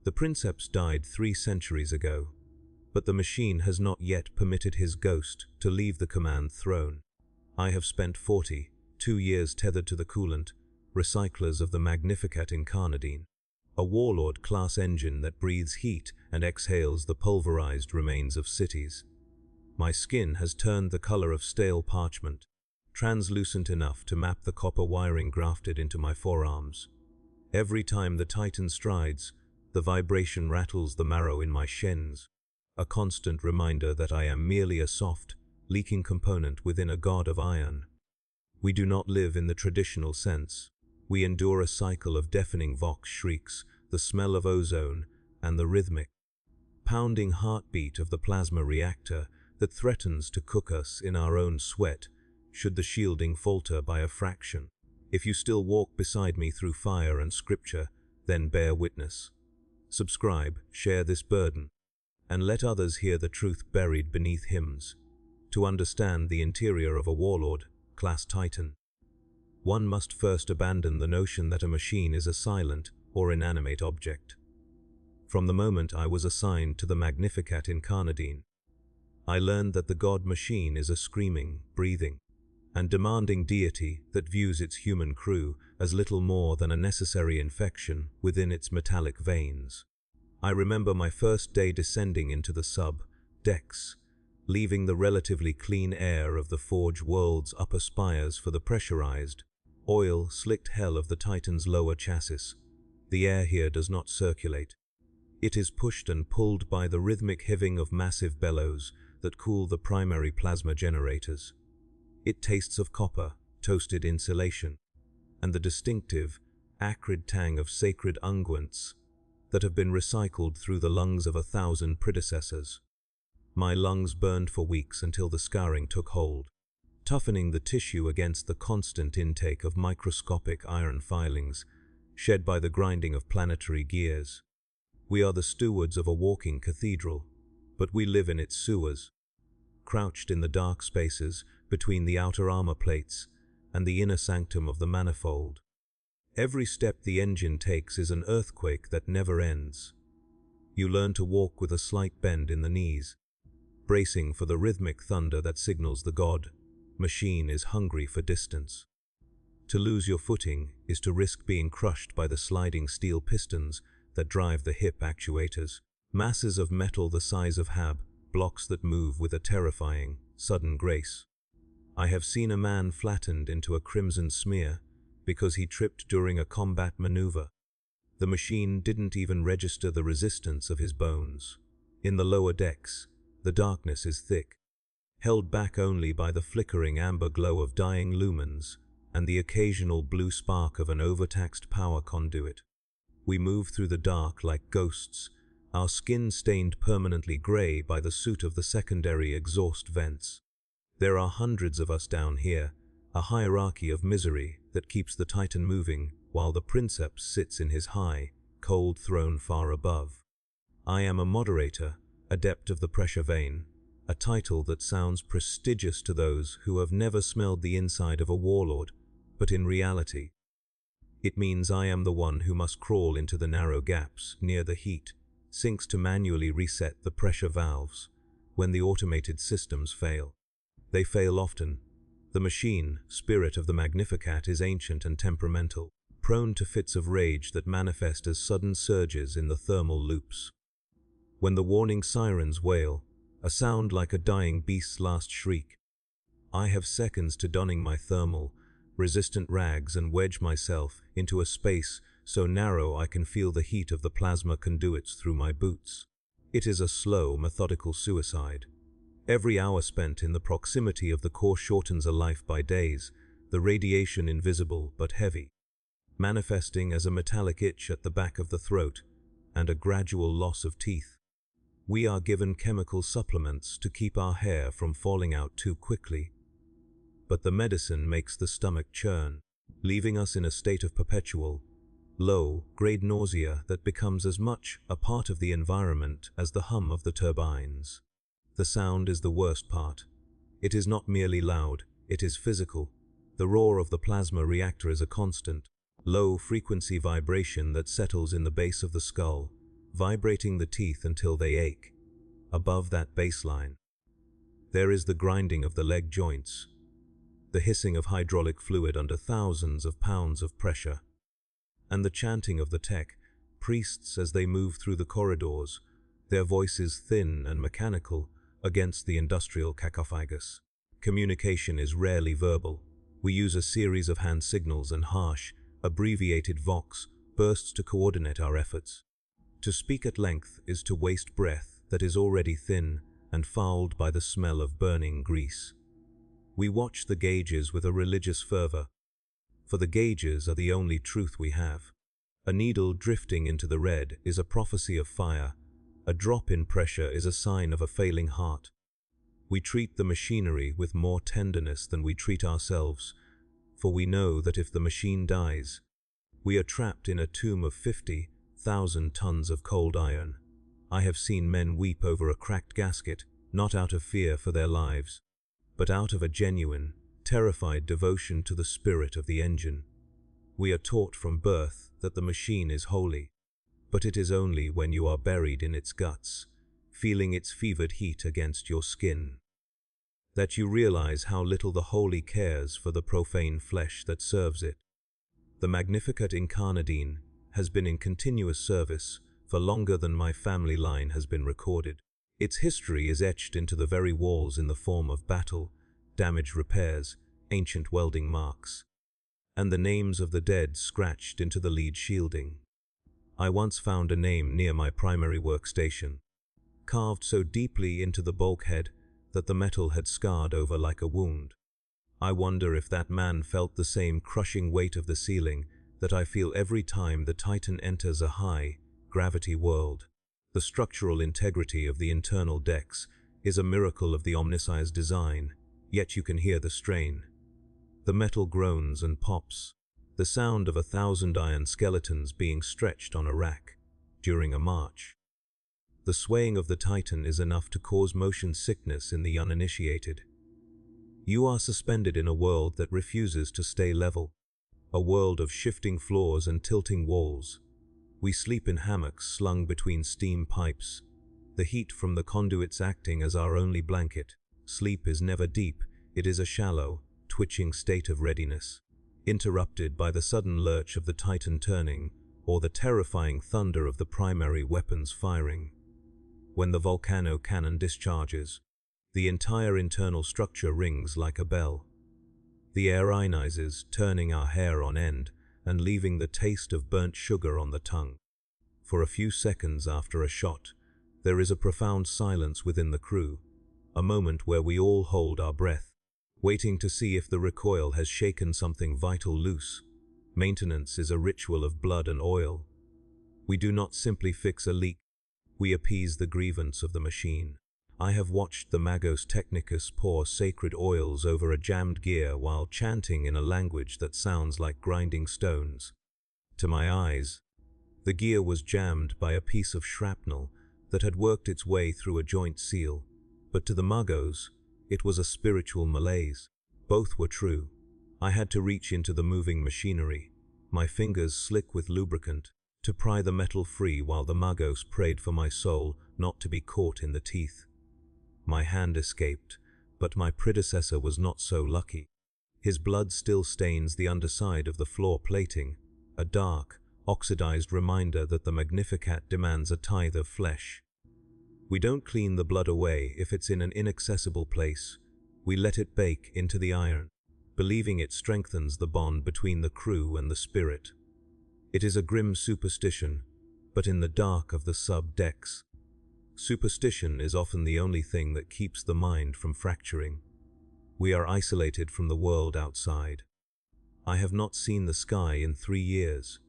The Princeps died 3 centuries ago, but the machine has not yet permitted his ghost to leave the command throne. I have spent 42 years tethered to the coolant recyclers of the Magnificat Incarnadine, a warlord-class engine that breathes heat and exhales the pulverized remains of cities. My skin has turned the color of stale parchment, translucent enough to map the copper wiring grafted into my forearms. Every time the Titan strides, the vibration rattles the marrow in my shins, a constant reminder that I am merely a soft, leaking component within a god of iron. We do not live in the traditional sense. We endure a cycle of deafening vox shrieks, the smell of ozone, and the rhythmic, pounding heartbeat of the plasma reactor that threatens to cook us in our own sweat should the shielding falter by a fraction. If you still walk beside me through fire and scripture, then bear witness. Subscribe, share this burden, and let others hear the truth buried beneath hymns. To understand the interior of a warlord-class Titan, one must first abandon the notion that a machine is a silent or inanimate object. From the moment I was assigned to the Magnificat Incarnadine, I learned that the god machine is a screaming, breathing, and demanding deity that views its human crew as little more than a necessary infection within its metallic veins. I remember my first day descending into the sub-decks, leaving the relatively clean air of the Forge world's upper spires for the pressurized, oil-slicked hell of the Titan's lower chassis. The air here does not circulate. It is pushed and pulled by the rhythmic hiving of massive bellows that cool the primary plasma generators. It tastes of copper, toasted insulation, and the distinctive, acrid tang of sacred unguents that have been recycled through the lungs of 1,000 predecessors. My lungs burned for weeks until the scarring took hold, toughening the tissue against the constant intake of microscopic iron filings shed by the grinding of planetary gears. We are the stewards of a walking cathedral, but we live in its sewers, crouched in the dark spaces between the outer armor plates and the inner sanctum of the manifold. Every step the engine takes is an earthquake that never ends. You learn to walk with a slight bend in the knees, bracing for the rhythmic thunder that signals the god machine is hungry for distance. To lose your footing is to risk being crushed by the sliding steel pistons that drive the hip actuators, masses of metal the size of blocks that move with a terrifying, sudden grace. I have seen a man flattened into a crimson smear because he tripped during a combat maneuver. The machine didn't even register the resistance of his bones. In the lower decks, the darkness is thick, held back only by the flickering amber glow of dying lumens and the occasional blue spark of an overtaxed power conduit. We move through the dark like ghosts, our skin stained permanently gray by the soot of the secondary exhaust vents. There are hundreds of us down here, a hierarchy of misery that keeps the Titan moving while the Princeps sits in his high, cold throne far above. I am a moderator, adept of the pressure vein, a title that sounds prestigious to those who have never smelled the inside of a warlord, but in reality, it means I am the one who must crawl into the narrow gaps near the heat sinks to manually reset the pressure valves when the automated systems fail. They fail often. The machine, spirit of the Magnificat, is ancient and temperamental, prone to fits of rage that manifest as sudden surges in the thermal loops. When the warning sirens wail, a sound like a dying beast's last shriek, I have seconds to donning my thermal, resistant rags and wedge myself into a space so narrow I can feel the heat of the plasma conduits through my boots. It is a slow, methodical suicide. Every hour spent in the proximity of the core shortens a life by days, the radiation invisible but heavy, manifesting as a metallic itch at the back of the throat and a gradual loss of teeth. We are given chemical supplements to keep our hair from falling out too quickly, but the medicine makes the stomach churn, leaving us in a state of perpetual, low-grade nausea that becomes as much a part of the environment as the hum of the turbines. The sound is the worst part. It is not merely loud, it is physical. The roar of the plasma reactor is a constant, low-frequency vibration that settles in the base of the skull, vibrating the teeth until they ache. Above that baseline, there is the grinding of the leg joints, the hissing of hydraulic fluid under thousands of pounds of pressure, and the chanting of the tech priests as they move through the corridors, their voices thin and mechanical against the industrial cacophagous. Communication is rarely verbal. We use a series of hand signals and harsh, abbreviated vox bursts to coordinate our efforts. To speak at length is to waste breath that is already thin and fouled by the smell of burning grease. We watch the gauges with a religious fervor, for the gauges are the only truth we have. A needle drifting into the red is a prophecy of fire. A drop in pressure is a sign of a failing heart. We treat the machinery with more tenderness than we treat ourselves, for we know that if the machine dies, we are trapped in a tomb of 50,000 tons of cold iron. I have seen men weep over a cracked gasket, not out of fear for their lives, but out of a genuine, terrified devotion to the spirit of the engine. We are taught from birth that the machine is holy, but it is only when you are buried in its guts, feeling its fevered heat against your skin, that you realize how little the holy cares for the profane flesh that serves it. The Magnificat Incarnadine has been in continuous service for longer than my family line has been recorded. Its history is etched into the very walls in the form of battle, damaged repairs, ancient welding marks, and the names of the dead scratched into the lead shielding. I once found a name near my primary workstation, carved so deeply into the bulkhead that the metal had scarred over like a wound. I wonder if that man felt the same crushing weight of the ceiling that I feel every time the Titan enters a high-gravity world. The structural integrity of the internal decks is a miracle of the omniscience design, yet you can hear the strain. The metal groans and pops, the sound of 1,000 iron skeletons being stretched on a rack during a march. The swaying of the Titan is enough to cause motion sickness in the uninitiated. You are suspended in a world that refuses to stay level, a world of shifting floors and tilting walls. We sleep in hammocks slung between steam pipes, the heat from the conduits acting as our only blanket. Sleep is never deep, it is a shallow, twitching state of readiness, interrupted by the sudden lurch of the Titan turning or the terrifying thunder of the primary weapons firing. When the volcano cannon discharges, the entire internal structure rings like a bell. The air ionizes, turning our hair on end and leaving the taste of burnt sugar on the tongue. For a few seconds after a shot, there is a profound silence within the crew, a moment where we all hold our breath, waiting to see if the recoil has shaken something vital loose. Maintenance is a ritual of blood and oil. We do not simply fix a leak, we appease the grievance of the machine. I have watched the Magos Technicus pour sacred oils over a jammed gear while chanting in a language that sounds like grinding stones. To my eyes, the gear was jammed by a piece of shrapnel that had worked its way through a joint seal, but to the Magos, it was a spiritual malaise. Both were true. I had to reach into the moving machinery, my fingers slick with lubricant, to pry the metal free while the Magos prayed for my soul not to be caught in the teeth. My hand escaped, but my predecessor was not so lucky. His blood still stains the underside of the floor plating, a dark, oxidized reminder that the Magnificat demands a tithe of flesh. We don't clean the blood away if it's in an inaccessible place. We let it bake into the iron, believing it strengthens the bond between the crew and the spirit. It is a grim superstition, but in the dark of the sub-decks, superstition is often the only thing that keeps the mind from fracturing. We are isolated from the world outside. I have not seen the sky in 3 years.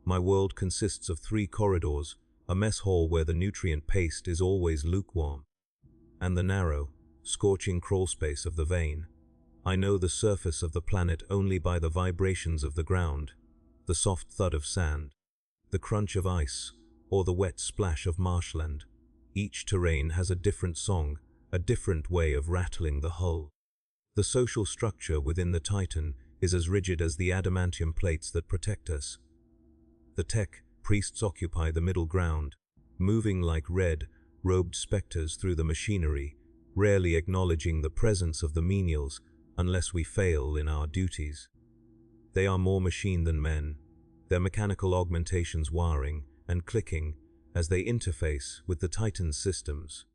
My world consists of 3 corridors, a mess hall where the nutrient paste is always lukewarm, and the narrow, scorching crawlspace of the vein. I know the surface of the planet only by the vibrations of the ground, the soft thud of sand, the crunch of ice, or the wet splash of marshland. Each terrain has a different song, a different way of rattling the hull. The social structure within the Titan is as rigid as the adamantium plates that protect us. The tech priests occupy the middle ground, moving like red-robed specters through the machinery, rarely acknowledging the presence of the menials unless we fail in our duties. They are more machine than men, their mechanical augmentations wiring and clicking as they interface with the Titan's systems.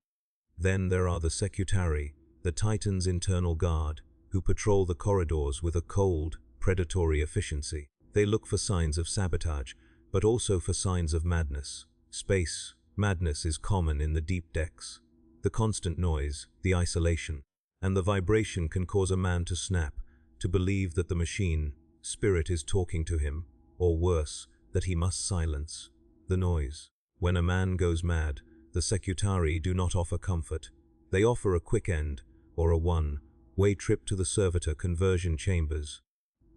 Then there are the Secutari, the Titan's internal guard, who patrol the corridors with a cold, predatory efficiency. They look for signs of sabotage, but also for signs of madness. Space madness is common in the deep decks. The constant noise, the isolation, and the vibration can cause a man to snap, to believe that the machine spirit is talking to him, or worse, that he must silence the noise. When a man goes mad, the Secutari do not offer comfort. They offer a quick end, or a one-way trip to the servitor conversion chambers.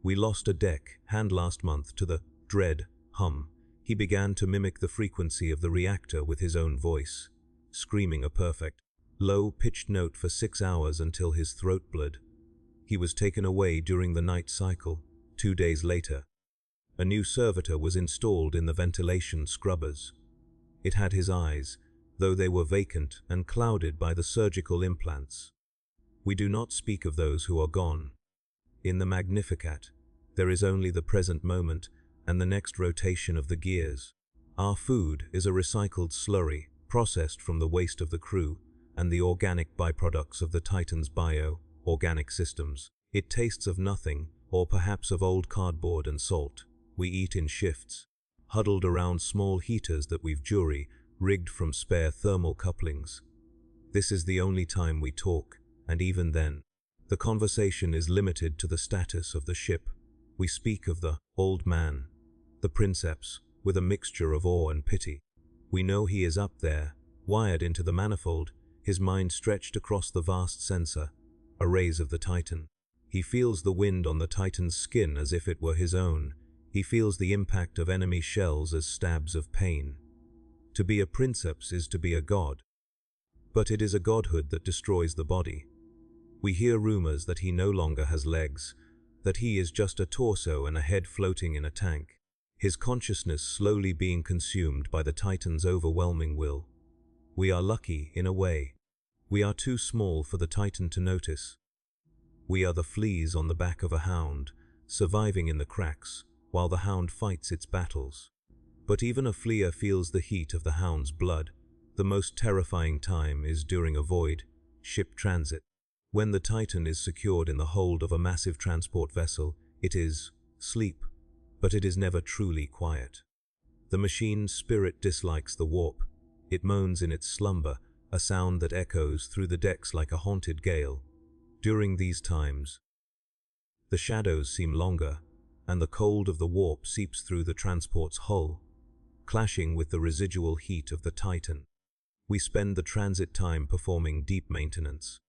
We lost a deck hand last month to the dread hum. He began to mimic the frequency of the reactor with his own voice, screaming a perfect, low-pitched note for 6 hours until his throat bled. He was taken away during the night cycle. 2 days later, a new servitor was installed in the ventilation scrubbers. It had his eyes, though they were vacant and clouded by the surgical implants. We do not speak of those who are gone. In the Magnificat, there is only the present moment and the next rotation of the gears. Our food is a recycled slurry, processed from the waste of the crew and the organic byproducts of the Titan's bio-organic systems. It tastes of nothing, or perhaps of old cardboard and salt. We eat in shifts, huddled around small heaters that we've jury-rigged from spare thermal couplings. This is the only time we talk, and even then, the conversation is limited to the status of the ship. We speak of the old man, the Princeps, with a mixture of awe and pity. We know he is up there, wired into the manifold, his mind stretched across the vast sensor arrays of the Titan. He feels the wind on the Titan's skin as if it were his own. He feels the impact of enemy shells as stabs of pain. To be a Princeps is to be a god. But it is a godhood that destroys the body. We hear rumors that he no longer has legs, that he is just a torso and a head floating in a tank, his consciousness slowly being consumed by the Titan's overwhelming will. We are lucky, in a way. We are too small for the Titan to notice. We are the fleas on the back of a hound, surviving in the cracks, while the hound fights its battles. But even a flea feels the heat of the hound's blood. The most terrifying time is during a void ship transit. When the Titan is secured in the hold of a massive transport vessel, it is sleep, but it is never truly quiet. The machine's spirit dislikes the warp. It moans in its slumber, a sound that echoes through the decks like a haunted gale. During these times, the shadows seem longer, and the cold of the warp seeps through the transport's hull, clashing with the residual heat of the Titan. We spend the transit time performing deep maintenance,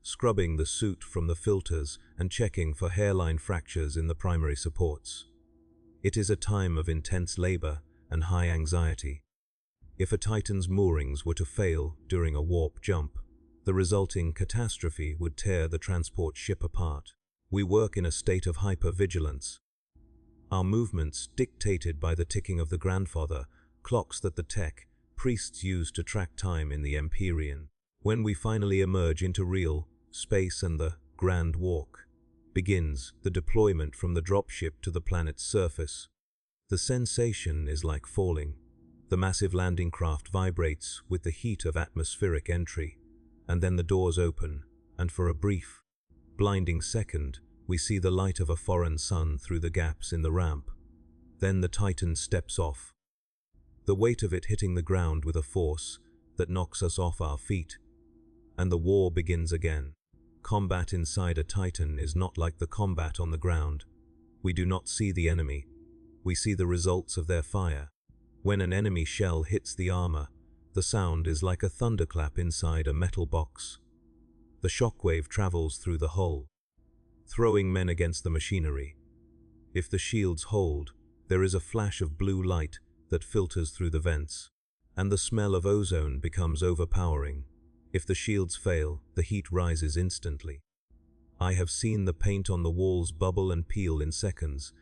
scrubbing the suit from the filters and checking for hairline fractures in the primary supports. It is a time of intense labor and high anxiety. If a Titan's moorings were to fail during a warp jump, the resulting catastrophe would tear the transport ship apart. We work in a state of hyper-vigilance. Our movements dictated by the ticking of the grandfather clocks that the tech priests use to track time in the Imperium. When we finally emerge into real space and the grand walk begins, the deployment from the dropship to the planet's surface, the sensation is like falling. The massive landing craft vibrates with the heat of atmospheric entry, and then the doors open, and for a brief, blinding second, we see the light of a foreign sun through the gaps in the ramp. Then the Titan steps off, the weight of it hitting the ground with a force that knocks us off our feet, and the war begins again. Combat inside a Titan is not like the combat on the ground. We do not see the enemy. We see the results of their fire. When an enemy shell hits the armor, the sound is like a thunderclap inside a metal box. The shockwave travels through the hull, throwing men against the machinery. If the shields hold, there is a flash of blue light that filters through the vents, and the smell of ozone becomes overpowering. If the shields fail, the heat rises instantly. I have seen the paint on the walls bubble and peel in seconds,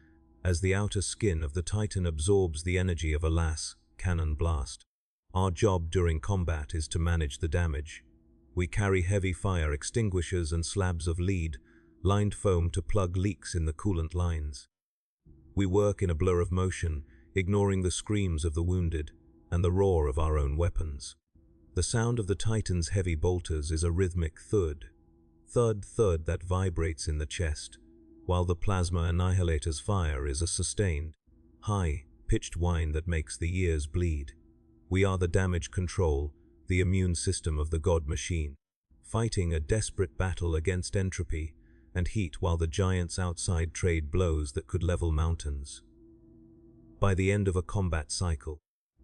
as the outer skin of the Titan absorbs the energy of a las cannon blast. Our job during combat is to manage the damage. We carry heavy fire extinguishers and slabs of lead-lined foam to plug leaks in the coolant lines. We work in a blur of motion, ignoring the screams of the wounded and the roar of our own weapons. The sound of the Titan's heavy bolters is a rhythmic thud, thud that vibrates in the chest, while the plasma annihilator's fire is a sustained, high-pitched whine that makes the ears bleed. We are the damage control, the immune system of the god machine, fighting a desperate battle against entropy and heat while the giants outside trade blows that could level mountains. By the end of a combat cycle,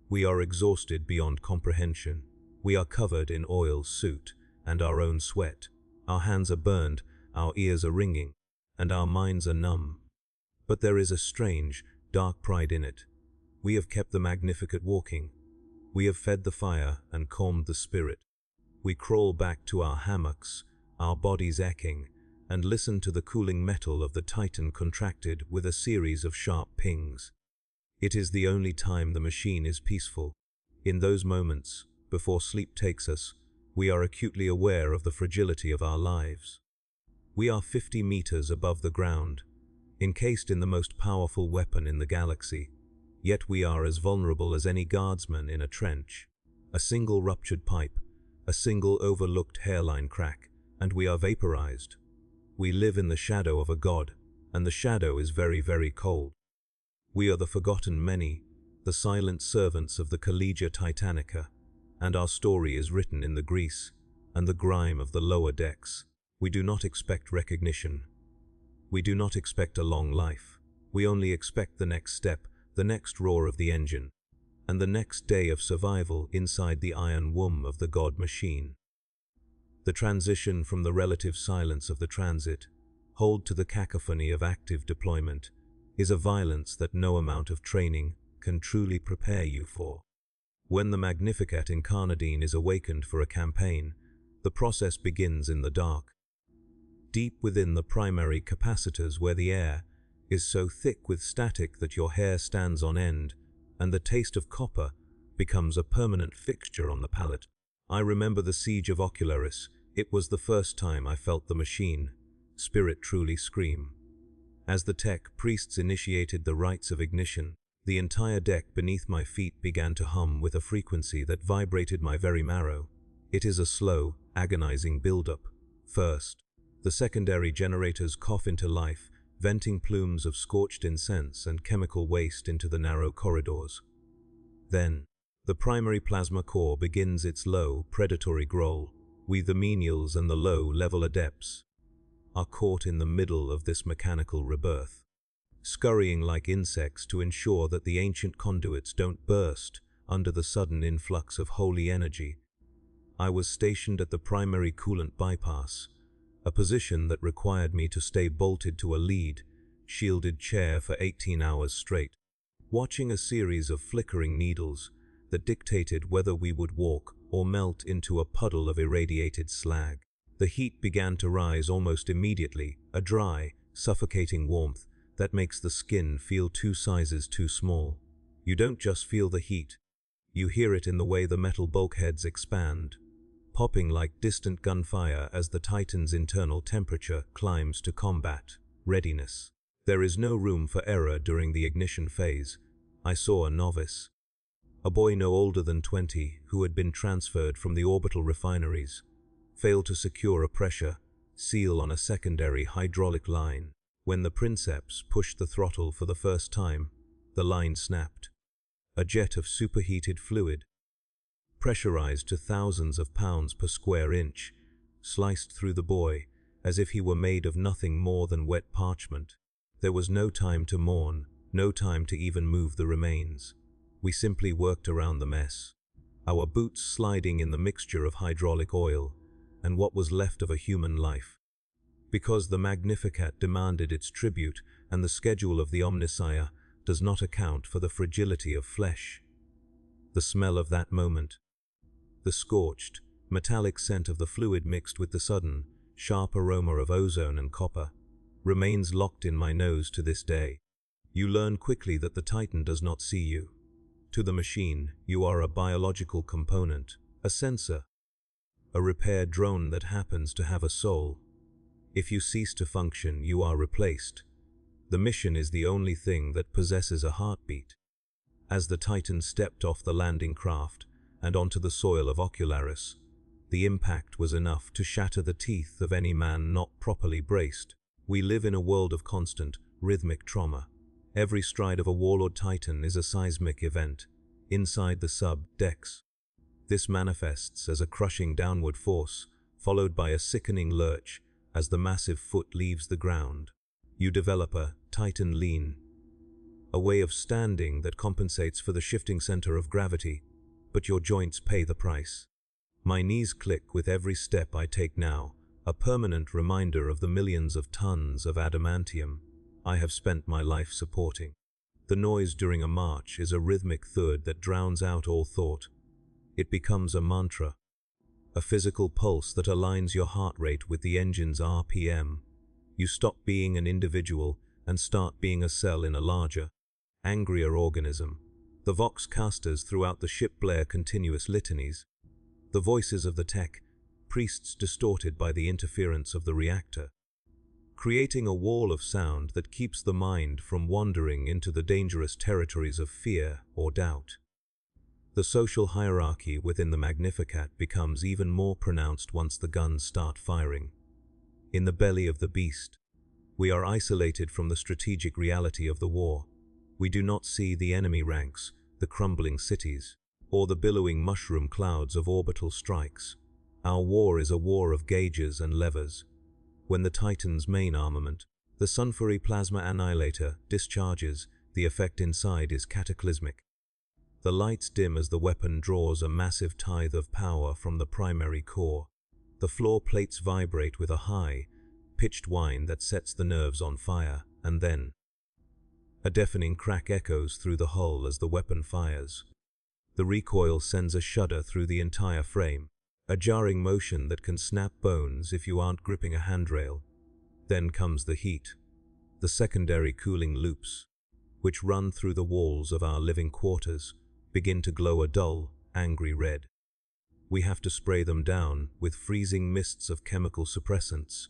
we are exhausted beyond comprehension. We are covered in oil, soot, and our own sweat. Our hands are burned, our ears are ringing, and our minds are numb. But there is a strange, dark pride in it. We have kept the Magnificat walking. We have fed the fire and calmed the spirit. We crawl back to our hammocks, our bodies aching, and listen to the cooling metal of the Titan contracted with a series of sharp pings. It is the only time the machine is peaceful. In those moments, before sleep takes us, we are acutely aware of the fragility of our lives. We are 50 meters above the ground, encased in the most powerful weapon in the galaxy, yet we are as vulnerable as any guardsman in a trench. A single ruptured pipe, a single overlooked hairline crack, and we are vaporized. We live in the shadow of a god, and the shadow is very, very cold. We are the forgotten many, the silent servants of the Collegia Titanica, and our story is written in the grease and the grime of the lower decks. We do not expect recognition. We do not expect a long life. We only expect the next step, the next roar of the engine, and the next day of survival inside the iron womb of the god machine. The transition from the relative silence of the transit, hold to the cacophony of active deployment, is a violence that no amount of training can truly prepare you for. When the Magnificat Incarnadine is awakened for a campaign, the process begins in the dark, deep within the primary capacitors where the air is so thick with static that your hair stands on end and the taste of copper becomes a permanent fixture on the palate. I remember the siege of Ocularis. It was the first time I felt the machine spirit truly scream. As the tech priests initiated the rites of ignition, the entire deck beneath my feet began to hum with a frequency that vibrated my very marrow. It is a slow, agonizing build-up. First, the secondary generators cough into life, venting plumes of scorched incense and chemical waste into the narrow corridors. Then, the primary plasma core begins its low, predatory growl. We, the menials and the low-level adepts, are caught in the middle of this mechanical rebirth, scurrying like insects to ensure that the ancient conduits don't burst under the sudden influx of holy energy. I was stationed at the primary coolant bypass, a position that required me to stay bolted to a lead, shielded chair for 18 hours straight, watching a series of flickering needles that dictated whether we would walk or melt into a puddle of irradiated slag. The heat began to rise almost immediately, a dry, suffocating warmth that makes the skin feel 2 sizes too small. You don't just feel the heat, you hear it in the way the metal bulkheads expand, popping like distant gunfire as the Titan's internal temperature climbs to combat readiness. There is no room for error during the ignition phase. I saw a novice, a boy no older than 20 who had been transferred from the orbital refineries, failed to secure a pressure seal on a secondary hydraulic line. When the Princeps pushed the throttle for the first time, the line snapped. A jet of superheated fluid, pressurized to thousands of pounds per square inch, sliced through the boy as if he were made of nothing more than wet parchment. There was no time to mourn, no time to even move the remains. We simply worked around the mess, our boots sliding in the mixture of hydraulic oil and what was left of a human life. Because the Magnificat demanded its tribute and the schedule of the Omnissiah does not account for the fragility of flesh. The smell of that moment, the scorched, metallic scent of the fluid mixed with the sudden, sharp aroma of ozone and copper, remains locked in my nose to this day. You learn quickly that the Titan does not see you. To the machine, you are a biological component, a sensor, a repair drone that happens to have a soul. If you cease to function, you are replaced. The mission is the only thing that possesses a heartbeat. As the Titan stepped off the landing craft and onto the soil of Ocularis, the impact was enough to shatter the teeth of any man not properly braced. We live in a world of constant, rhythmic trauma. Every stride of a Warlord Titan is a seismic event, inside the sub-decks. This manifests as a crushing downward force, followed by a sickening lurch as the massive foot leaves the ground. You develop a Titan lean, a way of standing that compensates for the shifting center of gravity, but your joints pay the price. My knees click with every step I take now, a permanent reminder of the millions of tons of adamantium I have spent my life supporting. The noise during a march is a rhythmic thud that drowns out all thought. It becomes a mantra, a physical pulse that aligns your heart rate with the engine's RPM. You stop being an individual and start being a cell in a larger, angrier organism. The vox casters throughout the ship blare continuous litanies. The voices of the tech, priests distorted by the interference of the reactor, creating a wall of sound that keeps the mind from wandering into the dangerous territories of fear or doubt. The social hierarchy within the Magnificat becomes even more pronounced once the guns start firing. In the belly of the beast, we are isolated from the strategic reality of the war. We do not see the enemy ranks, the crumbling cities, or the billowing mushroom clouds of orbital strikes. Our war is a war of gauges and levers. When the Titan's main armament, the Sunfury Plasma Annihilator, discharges, the effect inside is cataclysmic. The lights dim as the weapon draws a massive tithe of power from the primary core. The floor plates vibrate with a high, pitched whine that sets the nerves on fire, and then a deafening crack echoes through the hull as the weapon fires. The recoil sends a shudder through the entire frame, a jarring motion that can snap bones if you aren't gripping a handrail. Then comes the heat, the secondary cooling loops, which run through the walls of our living quarters, begin to glow a dull, angry red. We have to spray them down with freezing mists of chemical suppressants,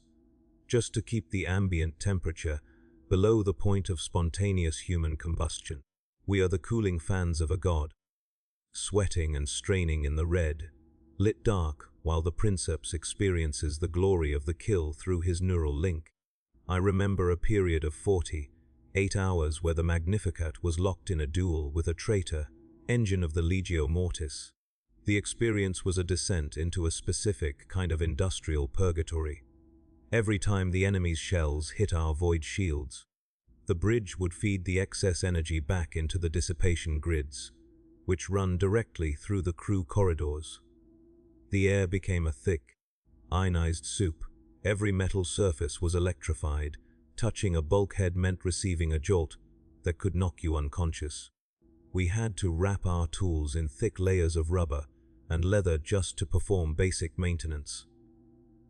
just to keep the ambient temperature below the point of spontaneous human combustion. We are the cooling fans of a god, sweating and straining in the red, lit dark while the Princeps experiences the glory of the kill through his neural link. I remember a period of 48 hours where the Magnificat was locked in a duel with a traitor, engine of the Legio Mortis. The experience was a descent into a specific kind of industrial purgatory. Every time the enemy's shells hit our void shields, the bridge would feed the excess energy back into the dissipation grids, which run directly through the crew corridors. The air became a thick, ionized soup. Every metal surface was electrified. Touching a bulkhead meant receiving a jolt that could knock you unconscious. We had to wrap our tools in thick layers of rubber and leather just to perform basic maintenance.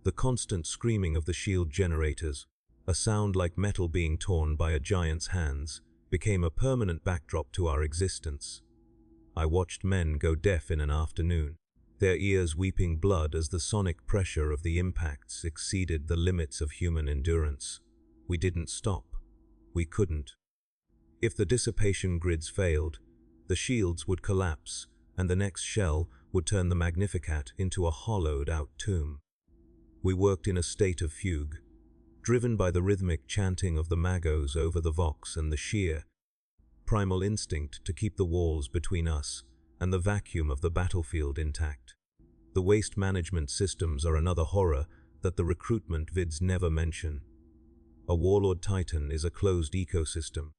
The constant screaming of the shield generators, a sound like metal being torn by a giant's hands, became a permanent backdrop to our existence. I watched men go deaf in an afternoon, their ears weeping blood as the sonic pressure of the impacts exceeded the limits of human endurance. We didn't stop. We couldn't. If the dissipation grids failed, the shields would collapse, and the next shell would turn the Magnificat into a hollowed-out tomb. We worked in a state of fugue, driven by the rhythmic chanting of the magos over the vox and the sheer, primal instinct to keep the walls between us and the vacuum of the battlefield intact. The waste management systems are another horror that the recruitment vids never mention. A Warlord Titan is a closed ecosystem.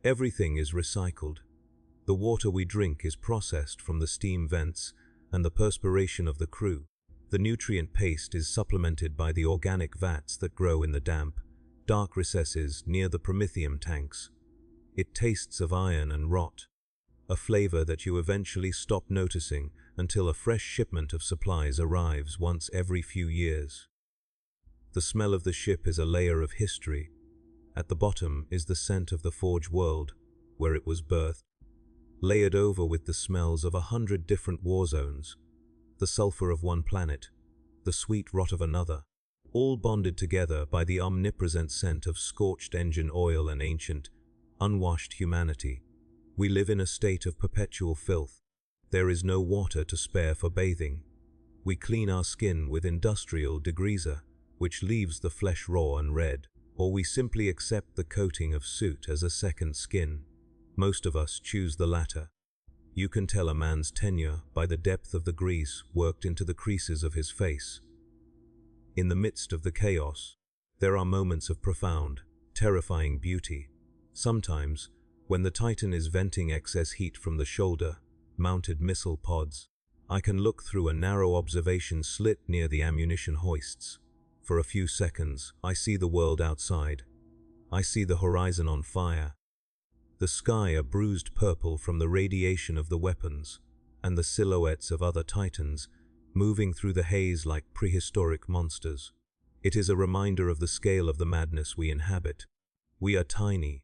Everything is recycled. The water we drink is processed from the steam vents and the perspiration of the crew. The nutrient paste is supplemented by the organic vats that grow in the damp, dark recesses near the promethium tanks. It tastes of iron and rot, a flavor that you eventually stop noticing until a fresh shipment of supplies arrives once every few years. The smell of the ship is a layer of history. At the bottom is the scent of the forge world, where it was birthed. layered over with the smells of 100 different war zones, the sulfur of one planet, the sweet rot of another, all bonded together by the omnipresent scent of scorched engine oil and ancient, unwashed humanity. We live in a state of perpetual filth. There is no water to spare for bathing. We clean our skin with industrial degreaser, which leaves the flesh raw and red, or we simply accept the coating of soot as a second skin. Most of us choose the latter. You can tell a man's tenure by the depth of the grease worked into the creases of his face. In the midst of the chaos, there are moments of profound, terrifying beauty. Sometimes, when the Titan is venting excess heat from the shoulder-mounted missile pods, I can look through a narrow observation slit near the ammunition hoists. For a few seconds, I see the world outside. I see the horizon on fire, the sky a bruised purple from the radiation of the weapons, and the silhouettes of other Titans moving through the haze like prehistoric monsters. It is a reminder of the scale of the madness we inhabit. We are tiny,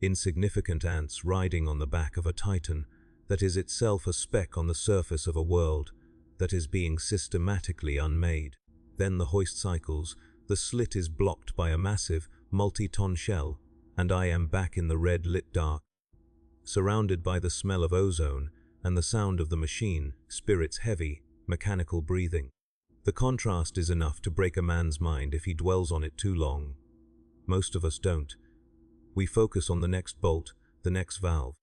insignificant ants riding on the back of a Titan that is itself a speck on the surface of a world that is being systematically unmade. Then the hoist cycles, the slit is blocked by a massive, multi-ton shell, and I am back in the red-lit dark, surrounded by the smell of ozone and the sound of the machine, Spirit's heavy, mechanical breathing. The contrast is enough to break a man's mind if he dwells on it too long. Most of us don't. We focus on the next bolt, the next valve,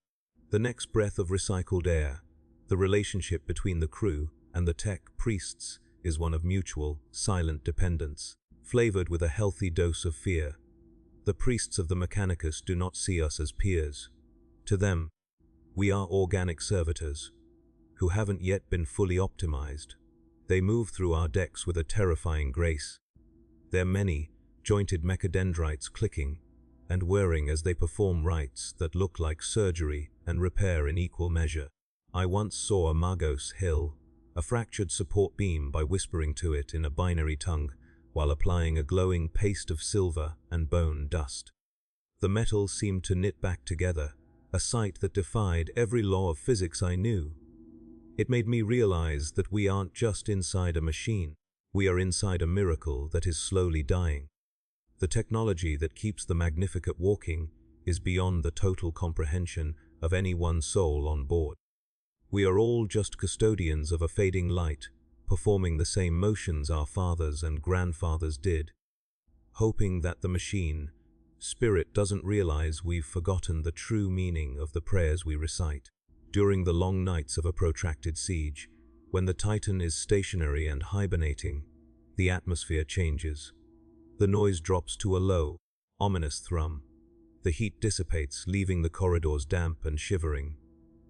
the next breath of recycled air. The relationship between the crew and the tech priests is one of mutual, silent dependence, flavored with a healthy dose of fear. The priests of the Mechanicus do not see us as peers. To them, we are organic servitors, who haven't yet been fully optimized. They move through our decks with a terrifying grace, their many, jointed mechadendrites clicking and whirring as they perform rites that look like surgery and repair in equal measure. I once saw a Magos hill, a fractured support beam by whispering to it in a binary tongue, while applying a glowing paste of silver and bone dust. The metal seemed to knit back together, a sight that defied every law of physics I knew. It made me realize that we aren't just inside a machine, we are inside a miracle that is slowly dying. The technology that keeps the Magnificat walking is beyond the total comprehension of any one soul on board. We are all just custodians of a fading light, performing the same motions our fathers and grandfathers did, hoping that the machine, Spirit, doesn't realize we've forgotten the true meaning of the prayers we recite. During the long nights of a protracted siege, when the Titan is stationary and hibernating, the atmosphere changes. The noise drops to a low, ominous thrum. The heat dissipates, leaving the corridors damp and shivering.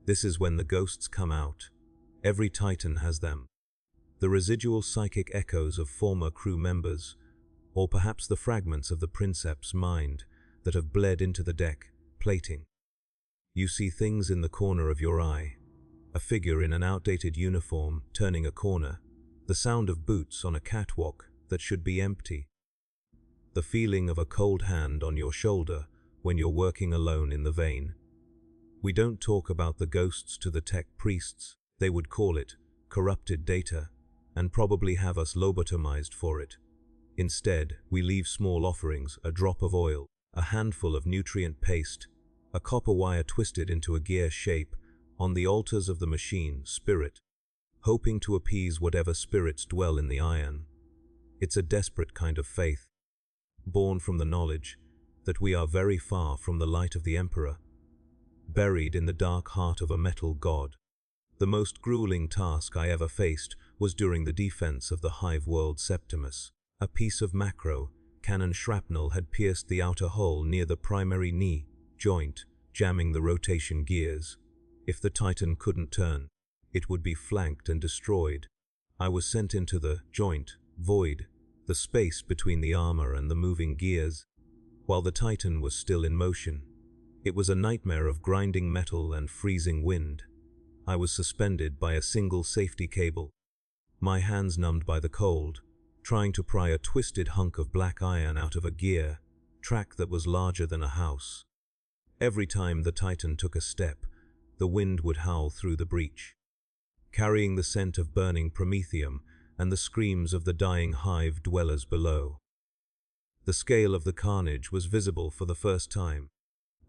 This is when the ghosts come out. Every Titan has them. The residual psychic echoes of former crew members, or perhaps the fragments of the Princeps' mind that have bled into the deck plating. You see things in the corner of your eye, a figure in an outdated uniform turning a corner, the sound of boots on a catwalk that should be empty, the feeling of a cold hand on your shoulder when you're working alone in the vein. We don't talk about the ghosts to the tech priests. They would call it corrupted data and probably have us lobotomized for it. Instead, we leave small offerings, a drop of oil, a handful of nutrient paste, a copper wire twisted into a gear shape, on the altars of the machine, Spirit, hoping to appease whatever spirits dwell in the iron. It's a desperate kind of faith, born from the knowledge that we are very far from the light of the Emperor, buried in the dark heart of a metal god. The most grueling task I ever faced was during the defense of the hive world Septimus. A piece of macro cannon shrapnel had pierced the outer hull near the primary knee joint, jamming the rotation gears. If the Titan couldn't turn, it would be flanked and destroyed. I was sent into the joint, void, the space between the armor and the moving gears. While the Titan was still in motion, it was a nightmare of grinding metal and freezing wind. I was suspended by a single safety cable, my hands numbed by the cold, trying to pry a twisted hunk of black iron out of a gear track that was larger than a house. Every time the Titan took a step, the wind would howl through the breach, carrying the scent of burning promethium and the screams of the dying hive dwellers below. The scale of the carnage was visible for the first time,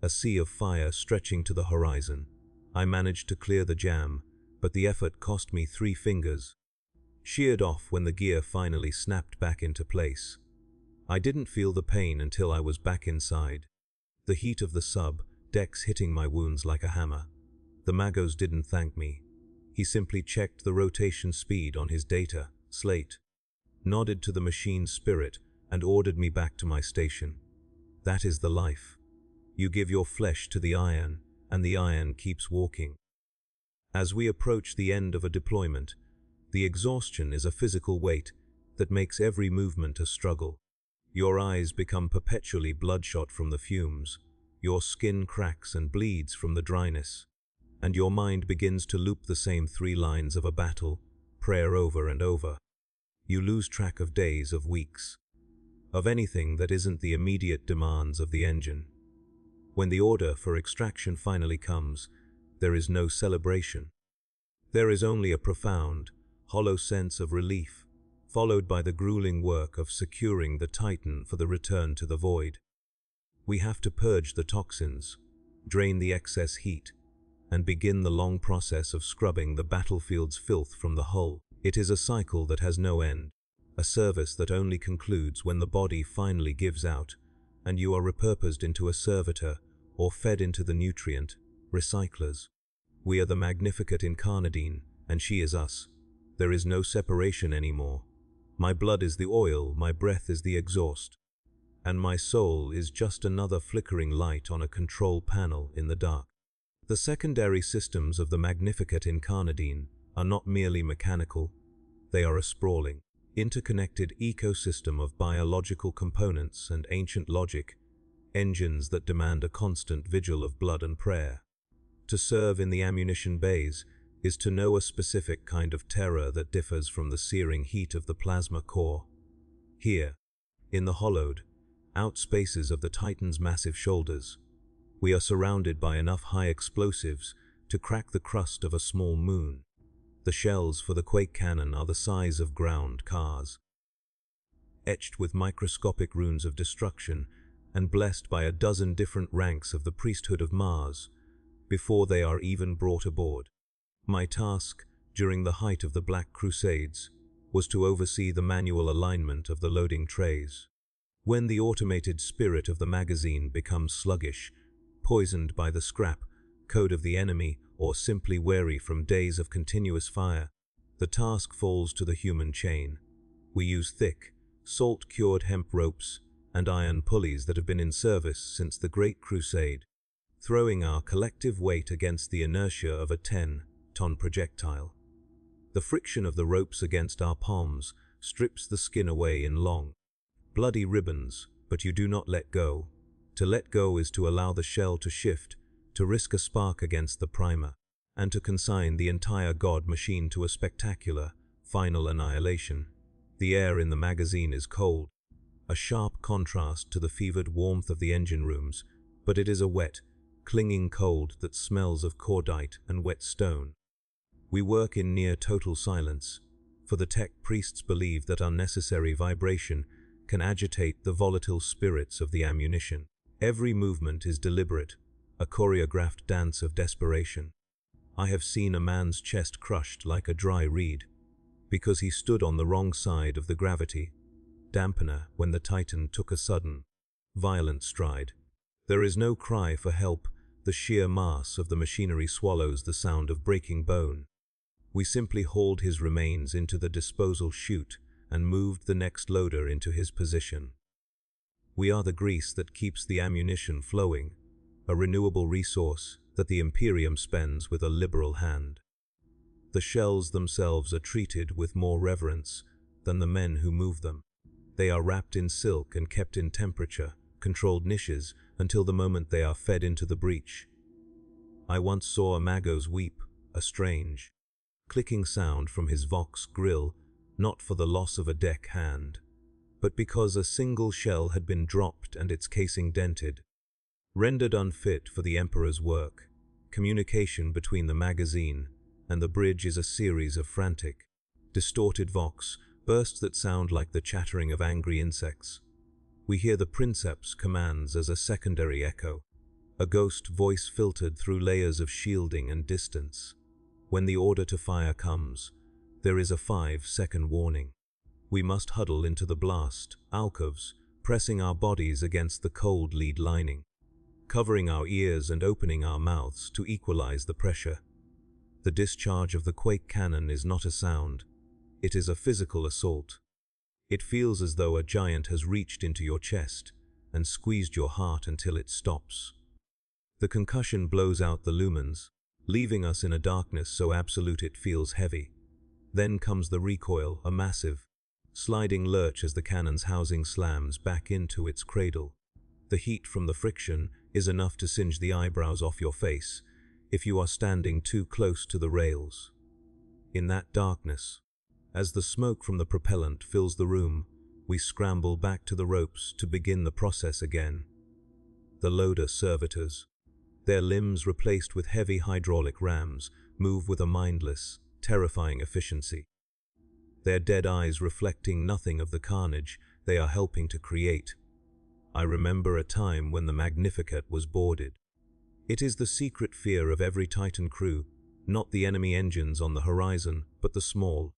a sea of fire stretching to the horizon. I managed to clear the jam, but the effort cost me 3 fingers, sheared off when the gear finally snapped back into place. I didn't feel the pain until I was back inside. The heat of the sub, Dex hitting my wounds like a hammer. The Magos didn't thank me. He simply checked the rotation speed on his data slate, nodded to the machine's spirit, and ordered me back to my station. That is the life. You give your flesh to the iron, and the iron keeps walking. As we approach the end of a deployment, the exhaustion is a physical weight that makes every movement a struggle. Your eyes become perpetually bloodshot from the fumes, your skin cracks and bleeds from the dryness, and your mind begins to loop the same 3 lines of a battle, prayer over and over. You lose track of days, of weeks, of anything that isn't the immediate demands of the engine. When the order for extraction finally comes, there is no celebration. There is only a profound, hollow sense of relief, followed by the grueling work of securing the Titan for the return to the void. We have to purge the toxins, drain the excess heat, and begin the long process of scrubbing the battlefield's filth from the hull. It is a cycle that has no end, a service that only concludes when the body finally gives out, and you are repurposed into a servitor or fed into the nutrient recyclers. We are the Magnificat Incarnadine, and she is us. There is no separation anymore. My blood is the oil, my breath is the exhaust, and my soul is just another flickering light on a control panel in the dark. The secondary systems of the Magnificat Incarnadine are not merely mechanical, they are a sprawling, interconnected ecosystem of biological components and ancient logic, engines that demand a constant vigil of blood and prayer. To serve in the ammunition bays is to know a specific kind of terror that differs from the searing heat of the plasma core. Here, in the hollowed out spaces of the Titan's massive shoulders, we are surrounded by enough high explosives to crack the crust of a small moon. The shells for the Quake cannon are the size of ground cars, etched with microscopic runes of destruction and blessed by a dozen different ranks of the priesthood of Mars before they are even brought aboard. My task, during the height of the Black Crusades, was to oversee the manual alignment of the loading trays. When the automated spirit of the magazine becomes sluggish, poisoned by the scrap code of the enemy, or simply weary from days of continuous fire, the task falls to the human chain. We use thick, salt-cured hemp ropes and iron pulleys that have been in service since the Great Crusade, throwing our collective weight against the inertia of a 10-ton projectile. The friction of the ropes against our palms strips the skin away in long, bloody ribbons, but you do not let go. To let go is to allow the shell to shift, to risk a spark against the primer, and to consign the entire god machine to a spectacular, final annihilation. The air in the magazine is cold, a sharp contrast to the fevered warmth of the engine rooms, but it is a wet, clinging cold that smells of cordite and wet stone. We work in near total silence, for the tech priests believe that unnecessary vibration can agitate the volatile spirits of the ammunition. Every movement is deliberate, a choreographed dance of desperation. I have seen a man's chest crushed like a dry reed, because he stood on the wrong side of the gravity dampener when the Titan took a sudden, violent stride. There is no cry for help, the sheer mass of the machinery swallows the sound of breaking bone. We simply hauled his remains into the disposal chute and moved the next loader into his position. We are the grease that keeps the ammunition flowing, a renewable resource that the Imperium spends with a liberal hand. The shells themselves are treated with more reverence than the men who move them. They are wrapped in silk and kept in temperature-controlled niches until the moment they are fed into the breach. I once saw a Magos weep, a strange, clicking sound from his Vox grill, not for the loss of a deck hand, but because a single shell had been dropped and its casing dented, rendered unfit for the Emperor's work. Communication between the magazine and the bridge is a series of frantic, distorted vox, bursts that sound like the chattering of angry insects. We hear the Princeps commands as a secondary echo, a ghost voice filtered through layers of shielding and distance. When the order to fire comes, there is a 5-second warning. We must huddle into the blast, alcoves, pressing our bodies against the cold lead lining, covering our ears and opening our mouths to equalize the pressure. The discharge of the quake cannon is not a sound, it is a physical assault. It feels as though a giant has reached into your chest and squeezed your heart until it stops. The concussion blows out the lumens, leaving us in a darkness so absolute it feels heavy. Then comes the recoil, a massive, sliding lurch as the cannon's housing slams back into its cradle. The heat from the friction is enough to singe the eyebrows off your face if you are standing too close to the rails. In that darkness, as the smoke from the propellant fills the room, we scramble back to the ropes to begin the process again. The loader servitors, their limbs replaced with heavy hydraulic rams, move with a mindless, terrifying efficiency. Their dead eyes reflecting nothing of the carnage they are helping to create. I remember a time when the Magnificat was boarded. It is the secret fear of every Titan crew, not the enemy engines on the horizon, but the small,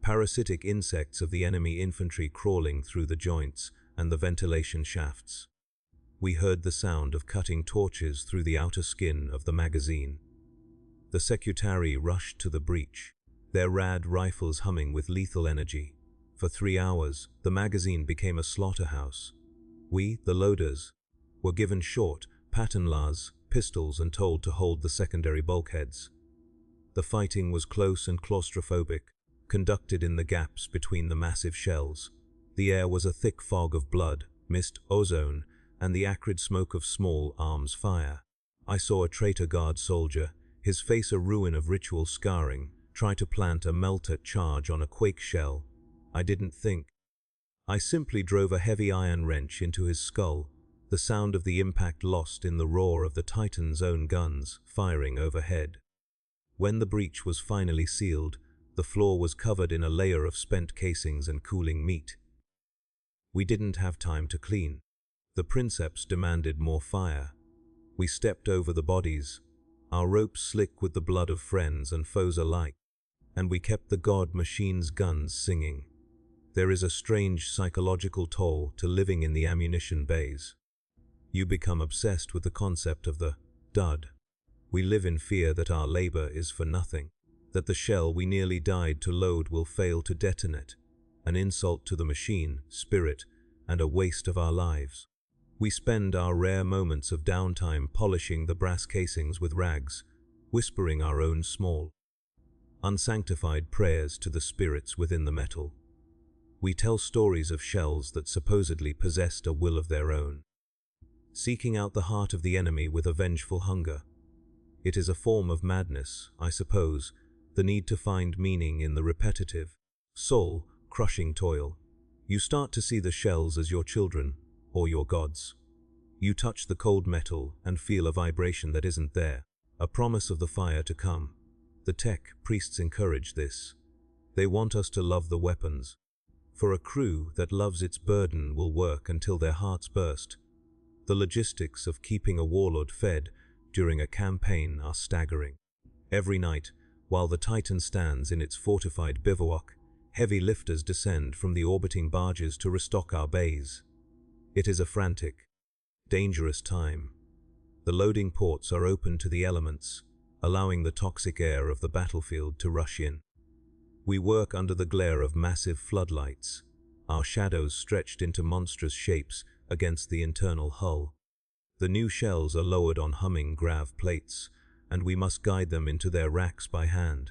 parasitic insects of the enemy infantry crawling through the joints and the ventilation shafts. We heard the sound of cutting torches through the outer skin of the magazine. The secutari rushed to the breach, their rad rifles humming with lethal energy. For 3 hours, the magazine became a slaughterhouse. We, the loaders, were given short, pattern-las pistols and told to hold the secondary bulkheads. The fighting was close and claustrophobic, conducted in the gaps between the massive shells. The air was a thick fog of blood, mist, ozone, and the acrid smoke of small arms fire. I saw a traitor guard soldier, his face a ruin of ritual scarring, try to plant a melter charge on a quake shell. I didn't think. I simply drove a heavy iron wrench into his skull, the sound of the impact lost in the roar of the Titan's own guns firing overhead. When the breach was finally sealed, the floor was covered in a layer of spent casings and cooling meat. We didn't have time to clean. The Princeps demanded more fire. We stepped over the bodies, our ropes slick with the blood of friends and foes alike, and we kept the god machine's guns singing. There is a strange psychological toll to living in the ammunition bays. You become obsessed with the concept of the dud. We live in fear that our labor is for nothing, that the shell we nearly died to load will fail to detonate, an insult to the machine, spirit, and a waste of our lives. We spend our rare moments of downtime polishing the brass casings with rags, whispering our own small, unsanctified prayers to the spirits within the metal. We tell stories of shells that supposedly possessed a will of their own, seeking out the heart of the enemy with a vengeful hunger. It is a form of madness, I suppose, the need to find meaning in the repetitive, soul-crushing toil. You start to see the shells as your children, or your gods. You touch the cold metal and feel a vibration that isn't there, a promise of the fire to come. The tech priests encourage this. They want us to love the weapons. For a crew that loves its burden will work until their hearts burst. The logistics of keeping a warlord fed during a campaign are staggering. Every night, while the Titan stands in its fortified bivouac, heavy lifters descend from the orbiting barges to restock our bays. It is a frantic, dangerous time. The loading ports are open to the elements, allowing the toxic air of the battlefield to rush in. We work under the glare of massive floodlights, our shadows stretched into monstrous shapes against the internal hull. The new shells are lowered on humming grav plates, and we must guide them into their racks by hand.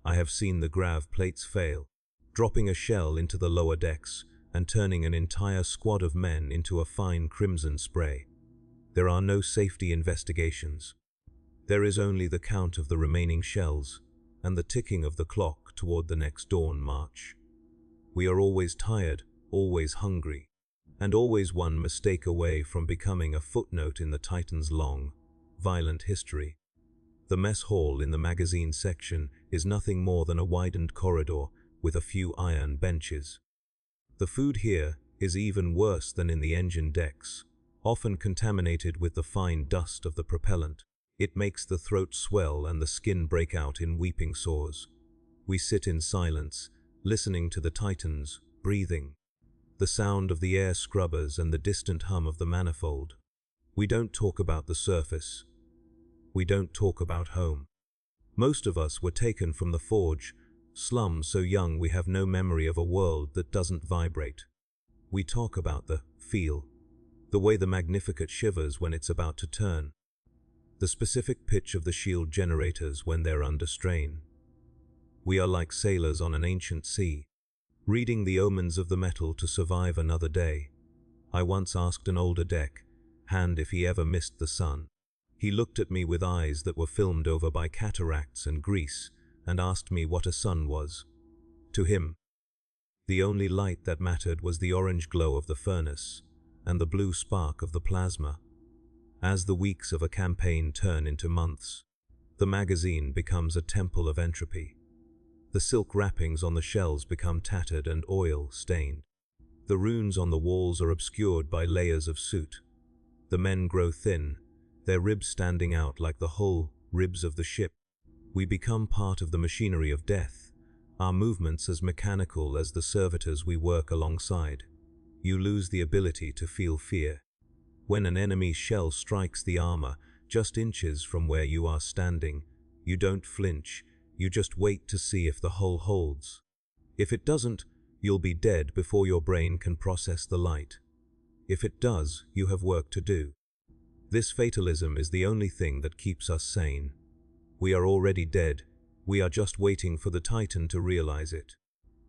I have seen the grav plates fail, dropping a shell into the lower decks and turning an entire squad of men into a fine crimson spray. There are no safety investigations. There is only the count of the remaining shells and the ticking of the clock toward the next dawn march. We are always tired, always hungry, and always one mistake away from becoming a footnote in the Titan's long, violent history. The mess hall in the magazine section is nothing more than a widened corridor with a few iron benches. The food here is even worse than in the engine decks, often contaminated with the fine dust of the propellant. It makes the throat swell and the skin break out in weeping sores. We sit in silence, listening to the Titans, breathing, the sound of the air scrubbers and the distant hum of the manifold. We don't talk about the surface. We don't talk about home. Most of us were taken from the forge, slums so young we have no memory of a world that doesn't vibrate. We talk about the feel, the way the Magnificat shivers when it's about to turn, the specific pitch of the shield generators when they're under strain. We are like sailors on an ancient sea, reading the omens of the metal to survive another day. I once asked an older deck hand if he ever missed the sun. He looked at me with eyes that were filmed over by cataracts and grease and asked me what a sun was. To him, the only light that mattered was the orange glow of the furnace and the blue spark of the plasma. As the weeks of a campaign turn into months, the magazine becomes a temple of entropy. The silk wrappings on the shells become tattered and oil-stained. The runes on the walls are obscured by layers of soot. The men grow thin, their ribs standing out like the hull ribs of the ship. We become part of the machinery of death, our movements as mechanical as the servitors we work alongside. You lose the ability to feel fear. When an enemy shell strikes the armor just inches from where you are standing, you don't flinch, you just wait to see if the hull holds. If it doesn't, you'll be dead before your brain can process the light. If it does, you have work to do. This fatalism is the only thing that keeps us sane. We are already dead, we are just waiting for the Titan to realize it.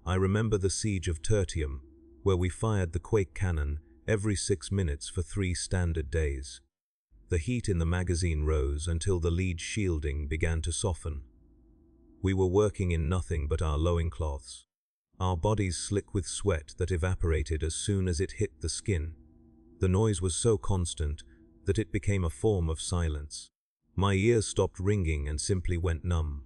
I remember the siege of Tertium, where we fired the quake cannon every 6 minutes for 3 standard days. The heat in the magazine rose until the lead shielding began to soften. We were working in nothing but our loincloths, our bodies slick with sweat that evaporated as soon as it hit the skin. The noise was so constant that it became a form of silence. My ears stopped ringing and simply went numb.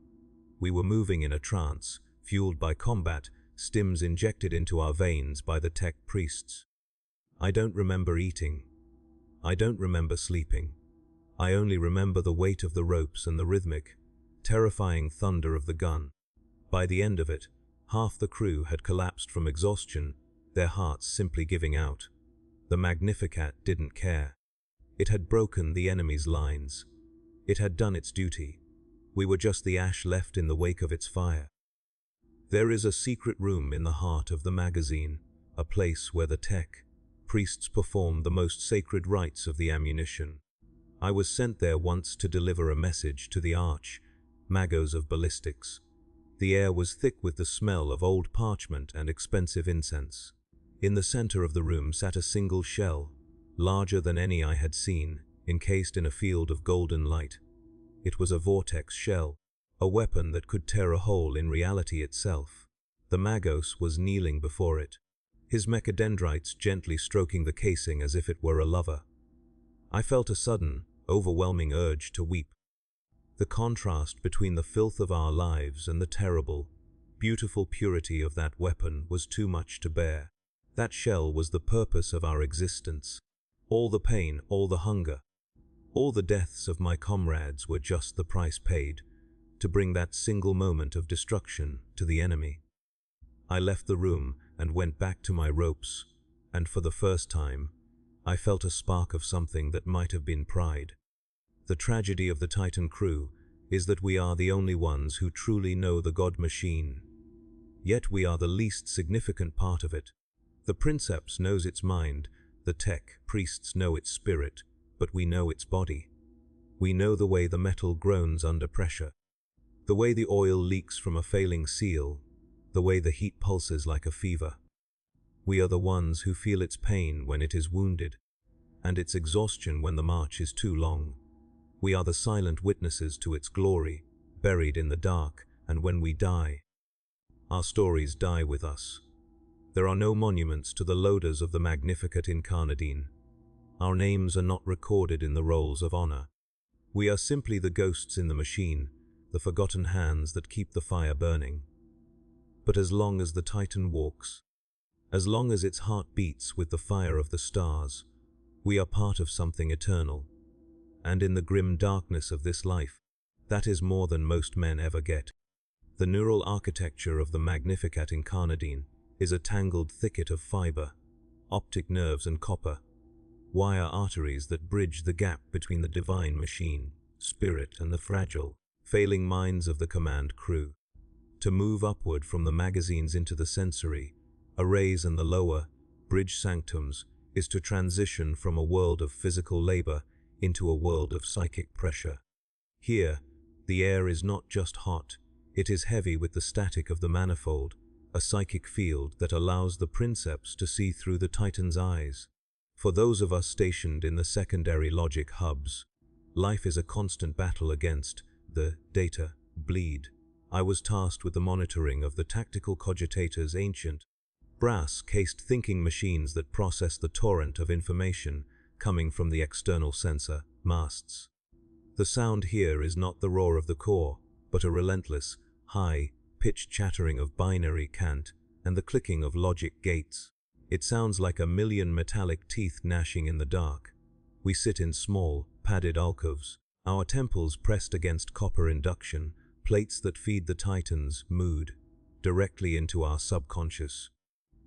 We were moving in a trance, fueled by combat, stims injected into our veins by the tech priests. I don't remember eating. I don't remember sleeping. I only remember the weight of the ropes and the rhythmic, terrifying thunder of the gun. By the end of it, half the crew had collapsed from exhaustion, their hearts simply giving out. The Magnificat didn't care. It had broken the enemy's lines. It had done its duty. We were just the ash left in the wake of its fire. There is a secret room in the heart of the magazine, a place where the tech priests perform the most sacred rites of the ammunition. I was sent there once to deliver a message to the magos of ballistics. The air was thick with the smell of old parchment and expensive incense. In the center of the room sat a single shell, larger than any I had seen, encased in a field of golden light. It was a vortex shell, a weapon that could tear a hole in reality itself. The magos was kneeling before it, his mechadendrites gently stroking the casing as if it were a lover. I felt a sudden, overwhelming urge to weep. The contrast between the filth of our lives and the terrible, beautiful purity of that weapon was too much to bear. That shell was the purpose of our existence. All the pain, all the hunger, all the deaths of my comrades were just the price paid to bring that single moment of destruction to the enemy. I left the room and went back to my ropes, and for the first time, I felt a spark of something that might have been pride. The tragedy of the Titan crew is that we are the only ones who truly know the God machine. Yet we are the least significant part of it. The Princeps knows its mind, the tech priests know its spirit, but we know its body. We know the way the metal groans under pressure, the way the oil leaks from a failing seal, the way the heat pulses like a fever. We are the ones who feel its pain when it is wounded, and its exhaustion when the march is too long. We are the silent witnesses to its glory, buried in the dark, and when we die, our stories die with us. There are no monuments to the loaders of the Magnificat Incarnadine. Our names are not recorded in the rolls of honor. We are simply the ghosts in the machine, the forgotten hands that keep the fire burning. But as long as the Titan walks, as long as its heart beats with the fire of the stars, we are part of something eternal. And in the grim darkness of this life, that is more than most men ever get. The neural architecture of the Magnificat Incarnadine is a tangled thicket of fiber, optic nerves and copper, wire arteries that bridge the gap between the divine machine, spirit, and the fragile, failing minds of the command crew. To move upward from the magazines into the sensory, arrays and the lower, bridge sanctums, is to transition from a world of physical labor into a world of psychic pressure. Here, the air is not just hot, it is heavy with the static of the manifold, a psychic field that allows the Princeps to see through the Titan's eyes. For those of us stationed in the secondary logic hubs, life is a constant battle against the data bleed. I was tasked with the monitoring of the tactical cogitators, ancient, brass-cased thinking machines that process the torrent of information coming from the external sensor masts. The sound here is not the roar of the core, but a relentless, high-pitched chattering of binary cant and the clicking of logic gates. It sounds like a million metallic teeth gnashing in the dark. We sit in small, padded alcoves, our temples pressed against copper induction, plates that feed the Titan's mood directly into our subconscious.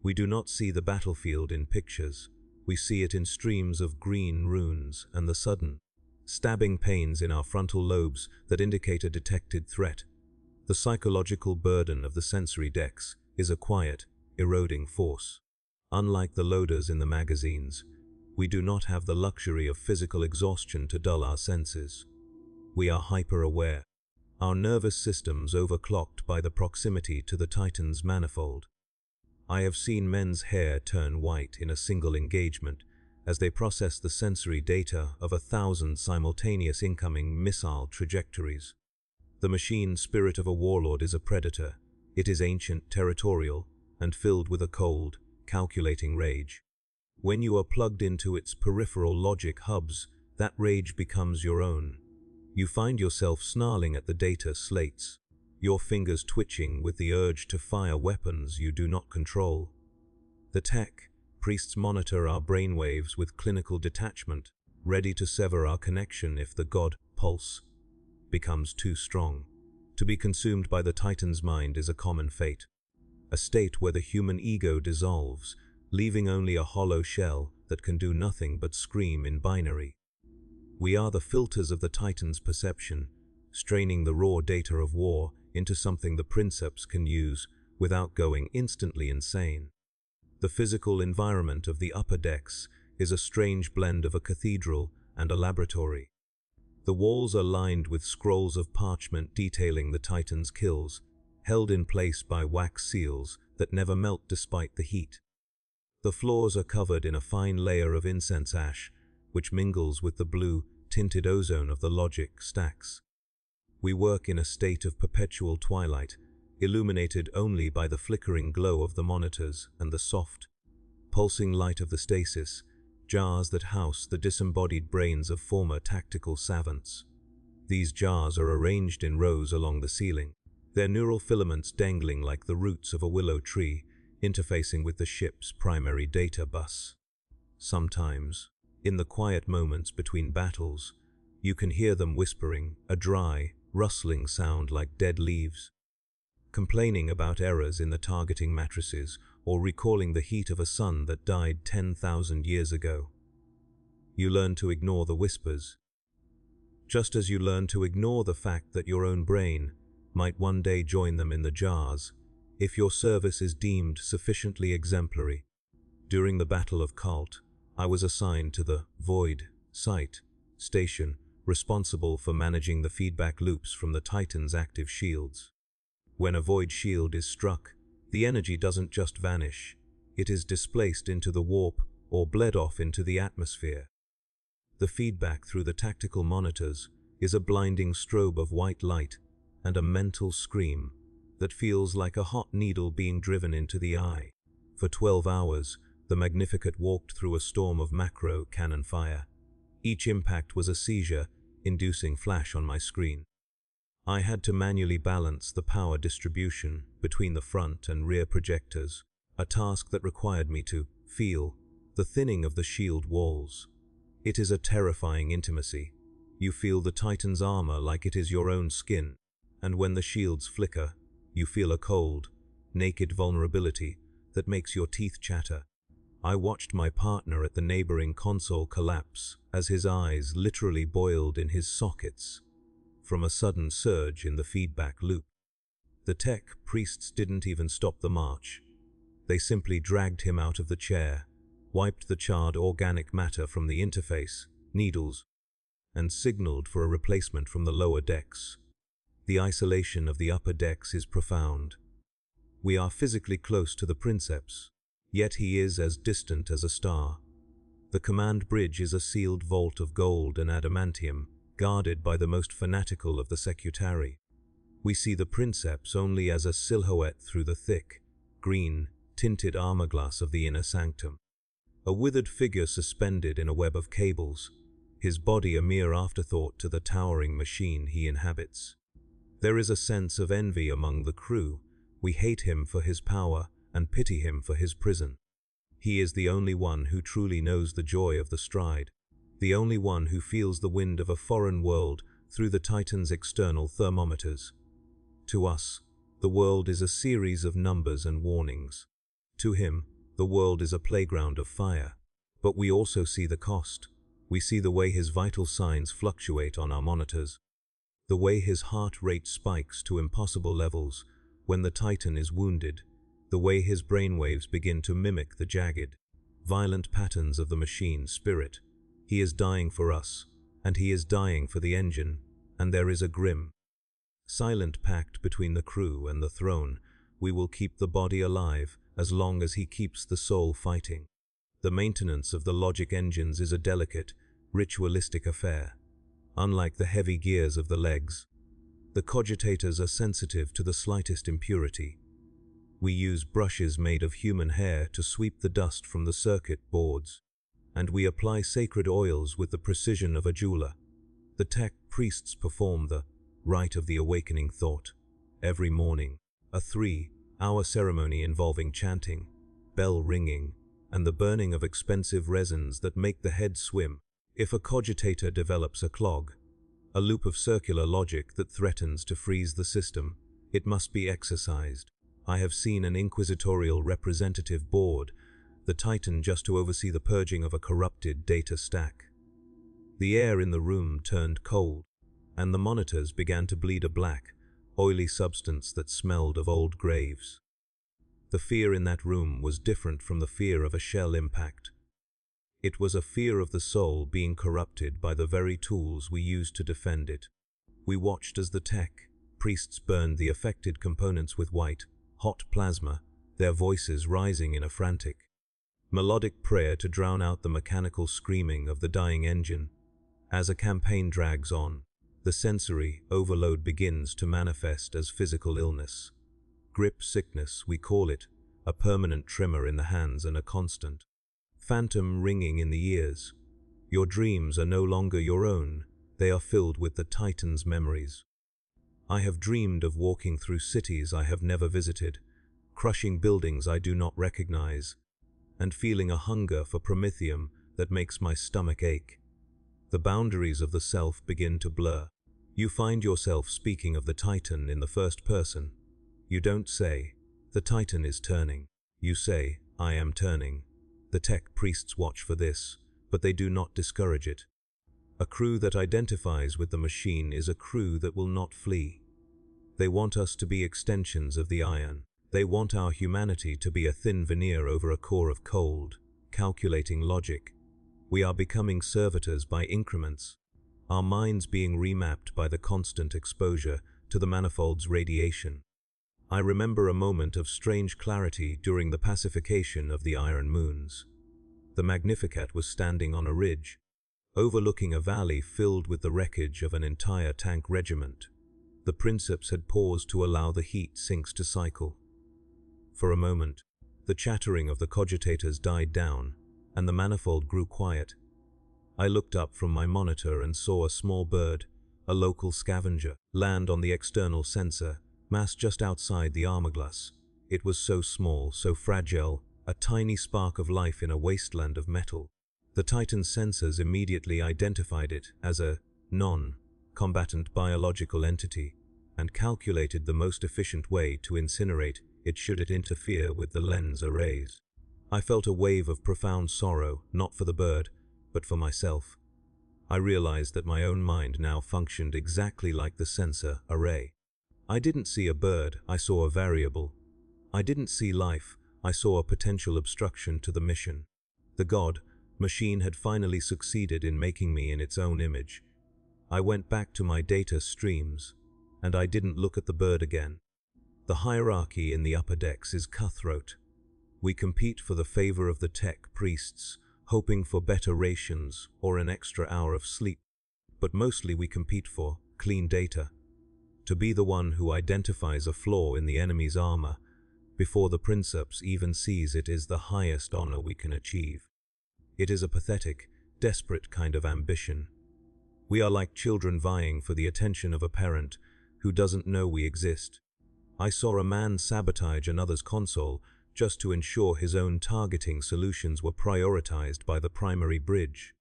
We do not see the battlefield in pictures. We see it in streams of green runes and the sudden, stabbing pains in our frontal lobes that indicate a detected threat. The psychological burden of the sensory decks is a quiet, eroding force. Unlike the loaders in the magazines, we do not have the luxury of physical exhaustion to dull our senses. We are hyper-aware, our nervous systems overclocked by the proximity to the Titan's manifold. I have seen men's hair turn white in a single engagement as they process the sensory data of 1,000 simultaneous incoming missile trajectories. The machine spirit of a warlord is a predator. It is ancient, territorial, and filled with a cold, calculating rage. When you are plugged into its peripheral logic hubs, that rage becomes your own. You find yourself snarling at the data slates, your fingers twitching with the urge to fire weapons you do not control. The tech priests monitor our brainwaves with clinical detachment, ready to sever our connection if the god pulse becomes too strong. To be consumed by the Titan's mind is a common fate, a state where the human ego dissolves, leaving only a hollow shell that can do nothing but scream in binary. We are the filters of the Titan's perception, straining the raw data of war into something the Princeps can use without going instantly insane. The physical environment of the upper decks is a strange blend of a cathedral and a laboratory. The walls are lined with scrolls of parchment detailing the Titan's kills, held in place by wax seals that never melt despite the heat. The floors are covered in a fine layer of incense ash, which mingles with the blue, tinted ozone of the logic stacks. We work in a state of perpetual twilight, illuminated only by the flickering glow of the monitors and the soft, pulsing light of the stasis, jars that house the disembodied brains of former tactical savants. These jars are arranged in rows along the ceiling, their neural filaments dangling like the roots of a willow tree, interfacing with the ship's primary data bus. Sometimes, in the quiet moments between battles, you can hear them whispering, a dry, rustling sound like dead leaves, complaining about errors in the targeting matrices or recalling the heat of a sun that died 10,000 years ago. You learn to ignore the whispers, just as you learn to ignore the fact that your own brain might one day join them in the jars if your service is deemed sufficiently exemplary. During the Battle of Cult, I was assigned to the Void Site station, responsible for managing the feedback loops from the Titan's active shields. When a void shield is struck, the energy doesn't just vanish, it is displaced into the warp or bled off into the atmosphere. The feedback through the tactical monitors is a blinding strobe of white light and a mental scream that feels like a hot needle being driven into the eye. For 12 hours, the Magnificat walked through a storm of macro cannon fire. Each impact was a seizure, inducing flash on my screen. I had to manually balance the power distribution between the front and rear projectors, a task that required me to feel the thinning of the shield walls. It is a terrifying intimacy. You feel the Titan's armor like it is your own skin, and when the shields flicker, you feel a cold, naked vulnerability that makes your teeth chatter. I watched my partner at the neighboring console collapse as his eyes literally boiled in his sockets from a sudden surge in the feedback loop. The tech priests didn't even stop the march. They simply dragged him out of the chair, wiped the charred organic matter from the interface, needles, and signaled for a replacement from the lower decks. The isolation of the upper decks is profound. We are physically close to the Princeps, yet he is as distant as a star. The command bridge is a sealed vault of gold and adamantium, guarded by the most fanatical of the secutari. We see the Princeps only as a silhouette through the thick, green, tinted armor-glass of the inner sanctum. A withered figure suspended in a web of cables, his body a mere afterthought to the towering machine he inhabits. There is a sense of envy among the crew. We hate him for his power and pity him for his prison. He is the only one who truly knows the joy of the stride, the only one who feels the wind of a foreign world through the Titan's external thermometers. To us, the world is a series of numbers and warnings. To him, the world is a playground of fire. But we also see the cost. We see the way his vital signs fluctuate on our monitors, the way his heart rate spikes to impossible levels when the Titan is wounded, the way his brainwaves begin to mimic the jagged, violent patterns of the machine's spirit. He is dying for us, and he is dying for the engine, and there is a grim, silent pact between the crew and the throne. We will keep the body alive as long as he keeps the soul fighting. The maintenance of the logic engines is a delicate, ritualistic affair. Unlike the heavy gears of the legs, the cogitators are sensitive to the slightest impurity. We use brushes made of human hair to sweep the dust from the circuit boards, and we apply sacred oils with the precision of a jeweler. The tech priests perform the rite of the awakening thought every morning, a 3-hour ceremony involving chanting, bell ringing, and the burning of expensive resins that make the head swim. If a cogitator develops a clog, a loop of circular logic that threatens to freeze the system, it must be exorcised. I have seen an inquisitorial representative board the Titan just to oversee the purging of a corrupted data stack. The air in the room turned cold, and the monitors began to bleed a black, oily substance that smelled of old graves. The fear in that room was different from the fear of a shell impact. It was a fear of the soul being corrupted by the very tools we use to defend it. We watched as the tech priests burned the affected components with white, hot plasma, their voices rising in a frantic, melodic prayer to drown out the mechanical screaming of the dying engine. As a campaign drags on, the sensory overload begins to manifest as physical illness. Grip sickness, we call it, a permanent tremor in the hands and a constant phantom ringing in the ears. Your dreams are no longer your own, they are filled with the Titan's memories. I have dreamed of walking through cities I have never visited, crushing buildings I do not recognize, and feeling a hunger for promethium that makes my stomach ache. The boundaries of the self begin to blur. You find yourself speaking of the Titan in the first person. You don't say, "The Titan is turning." You say, "I am turning." The tech priests watch for this, but they do not discourage it. A crew that identifies with the machine is a crew that will not flee. They want us to be extensions of the iron. They want our humanity to be a thin veneer over a core of cold, calculating logic. We are becoming servitors by increments, our minds being remapped by the constant exposure to the manifold's radiation. I remember a moment of strange clarity during the pacification of the Iron Moons. The Magnificat was standing on a ridge, overlooking a valley filled with the wreckage of an entire tank regiment. The Princeps had paused to allow the heat sinks to cycle. For a moment, the chattering of the cogitators died down, and the manifold grew quiet. I looked up from my monitor and saw a small bird, a local scavenger, land on the external sensor, massed just outside the armorglass. It was so small, so fragile, a tiny spark of life in a wasteland of metal. The Titan's sensors immediately identified it as a non-combatant biological entity and calculated the most efficient way to incinerate it should it interfere with the lens arrays. I felt a wave of profound sorrow, not for the bird, but for myself. I realized that my own mind now functioned exactly like the sensor array. I didn't see a bird, I saw a variable. I didn't see life, I saw a potential obstruction to the mission. The god machine had finally succeeded in making me in its own image. I went back to my data streams, and I didn't look at the bird again. The hierarchy in the upper decks is cutthroat. We compete for the favor of the tech priests, hoping for better rations or an extra hour of sleep. But mostly we compete for clean data. To be the one who identifies a flaw in the enemy's armor before the Princeps even sees it is the highest honor we can achieve. It is a pathetic, desperate kind of ambition. We are like children vying for the attention of a parent who doesn't know we exist. I saw a man sabotage another's console just to ensure his own targeting solutions were prioritized by the primary bridge.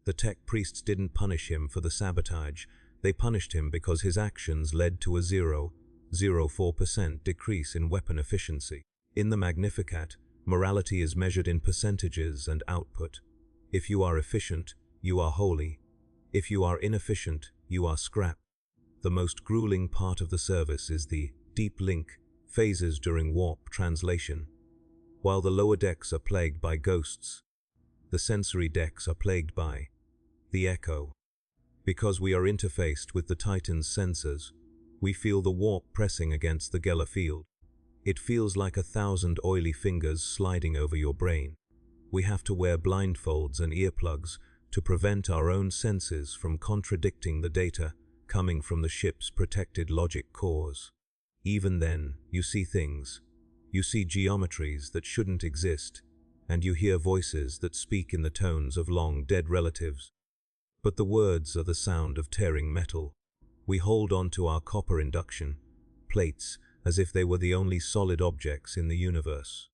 The tech priests didn't punish him for the sabotage, they punished him because his actions led to a 0.04% decrease in weapon efficiency. In the Magnificat, morality is measured in percentages and output. If you are efficient, you are holy. If you are inefficient, you are scrap. The most grueling part of the service is the deep link phases during warp translation. While the lower decks are plagued by ghosts, the sensory decks are plagued by the echo. Because we are interfaced with the Titan's sensors, we feel the warp pressing against the Geller field. It feels like 1,000 oily fingers sliding over your brain. We have to wear blindfolds and earplugs to prevent our own senses from contradicting the data coming from the ship's protected logic cores. Even then, you see things. You see geometries that shouldn't exist, and you hear voices that speak in the tones of long-dead relatives. But the words are the sound of tearing metal. We hold on to our copper induction plates as if they were the only solid objects in the universe.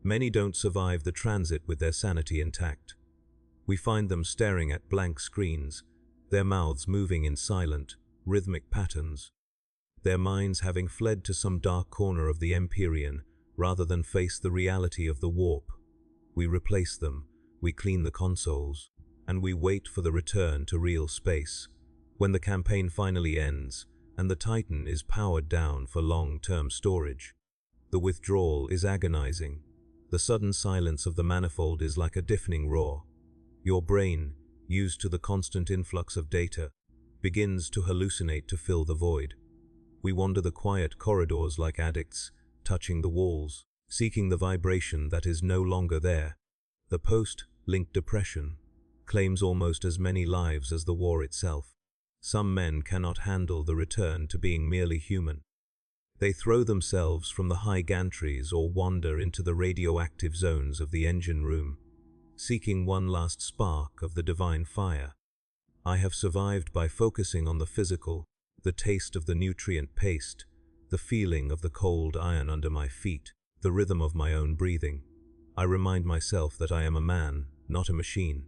Many don't survive the transit with their sanity intact. We find them staring at blank screens, their mouths moving in silent, rhythmic patterns, their minds having fled to some dark corner of the Imperium rather than face the reality of the warp. We replace them, we clean the consoles, and we wait for the return to real space. When the campaign finally ends, and the Titan is powered down for long-term storage, the withdrawal is agonizing. The sudden silence of the manifold is like a deafening roar. Your brain, used to the constant influx of data, begins to hallucinate to fill the void. We wander the quiet corridors like addicts, touching the walls, seeking the vibration that is no longer there. The post-link depression claims almost as many lives as the war itself. Some men cannot handle the return to being merely human. They throw themselves from the high gantries or wander into the radioactive zones of the engine room, seeking one last spark of the divine fire. I have survived by focusing on the physical, the taste of the nutrient paste, the feeling of the cold iron under my feet, the rhythm of my own breathing. I remind myself that I am a man, not a machine.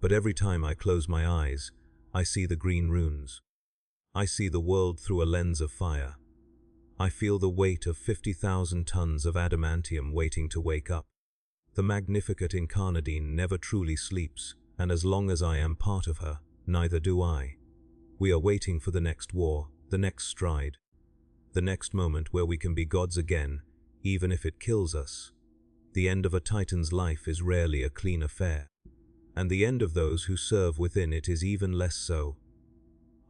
But every time I close my eyes, I see the green runes. I see the world through a lens of fire. I feel the weight of 50,000 tons of adamantium waiting to wake up. The Magnificat Incarnadine never truly sleeps, and as long as I am part of her, neither do I. We are waiting for the next war, the next stride, the next moment where we can be gods again, even if it kills us. The end of a Titan's life is rarely a clean affair, and the end of those who serve within it is even less so.